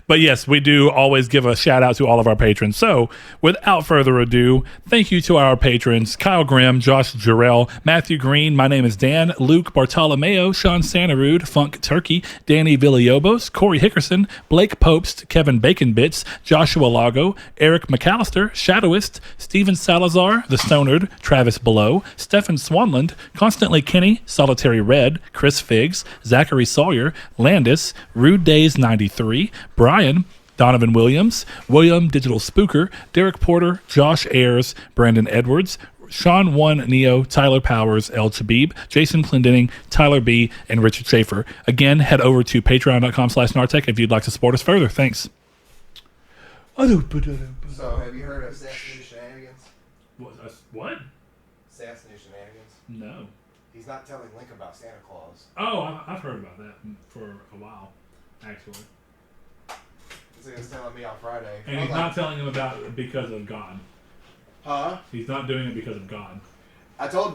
But yes, we do always give a shout out to all of our patrons. So without further ado, thank you to our patrons: Kyle Grimm, Josh Jarrell, Matthew Green, my name is Dan, Luke Bartolomeo, Sean Santarud, Funk Turkey, Danny Villalobos, Corey Hickerson, Blake Popst, Kevin Bacon Bits, Joshua Lago, Eric McAllister, Shadowist, Steven Salazar, The Stonard, Travis Below, Stefan Swanland, Constantly Kenny, Solitary Red, Chris Figs, Zachary Sawyer, Landis, Rude Days 93, Brian, Donovan Williams, William Digital Spooker, Derek Porter, Josh Ayers, Brandon Edwards, Sean 1 Neo, Tyler Powers, El Chabib, Jason Clendenning, Tyler B, and Richard Schaefer. Again, head over to patreon.com/Nartech if you'd like to support us further. Thanks. So, have you heard of Sassy Shenanigans? What? Sassy Shenanigans? No. He's not telling Link about Santa Claus. Oh, I've heard about that for a while, actually. He was telling me on Friday. And he's not telling him about it because of God. Huh? He's not doing it because of God. I told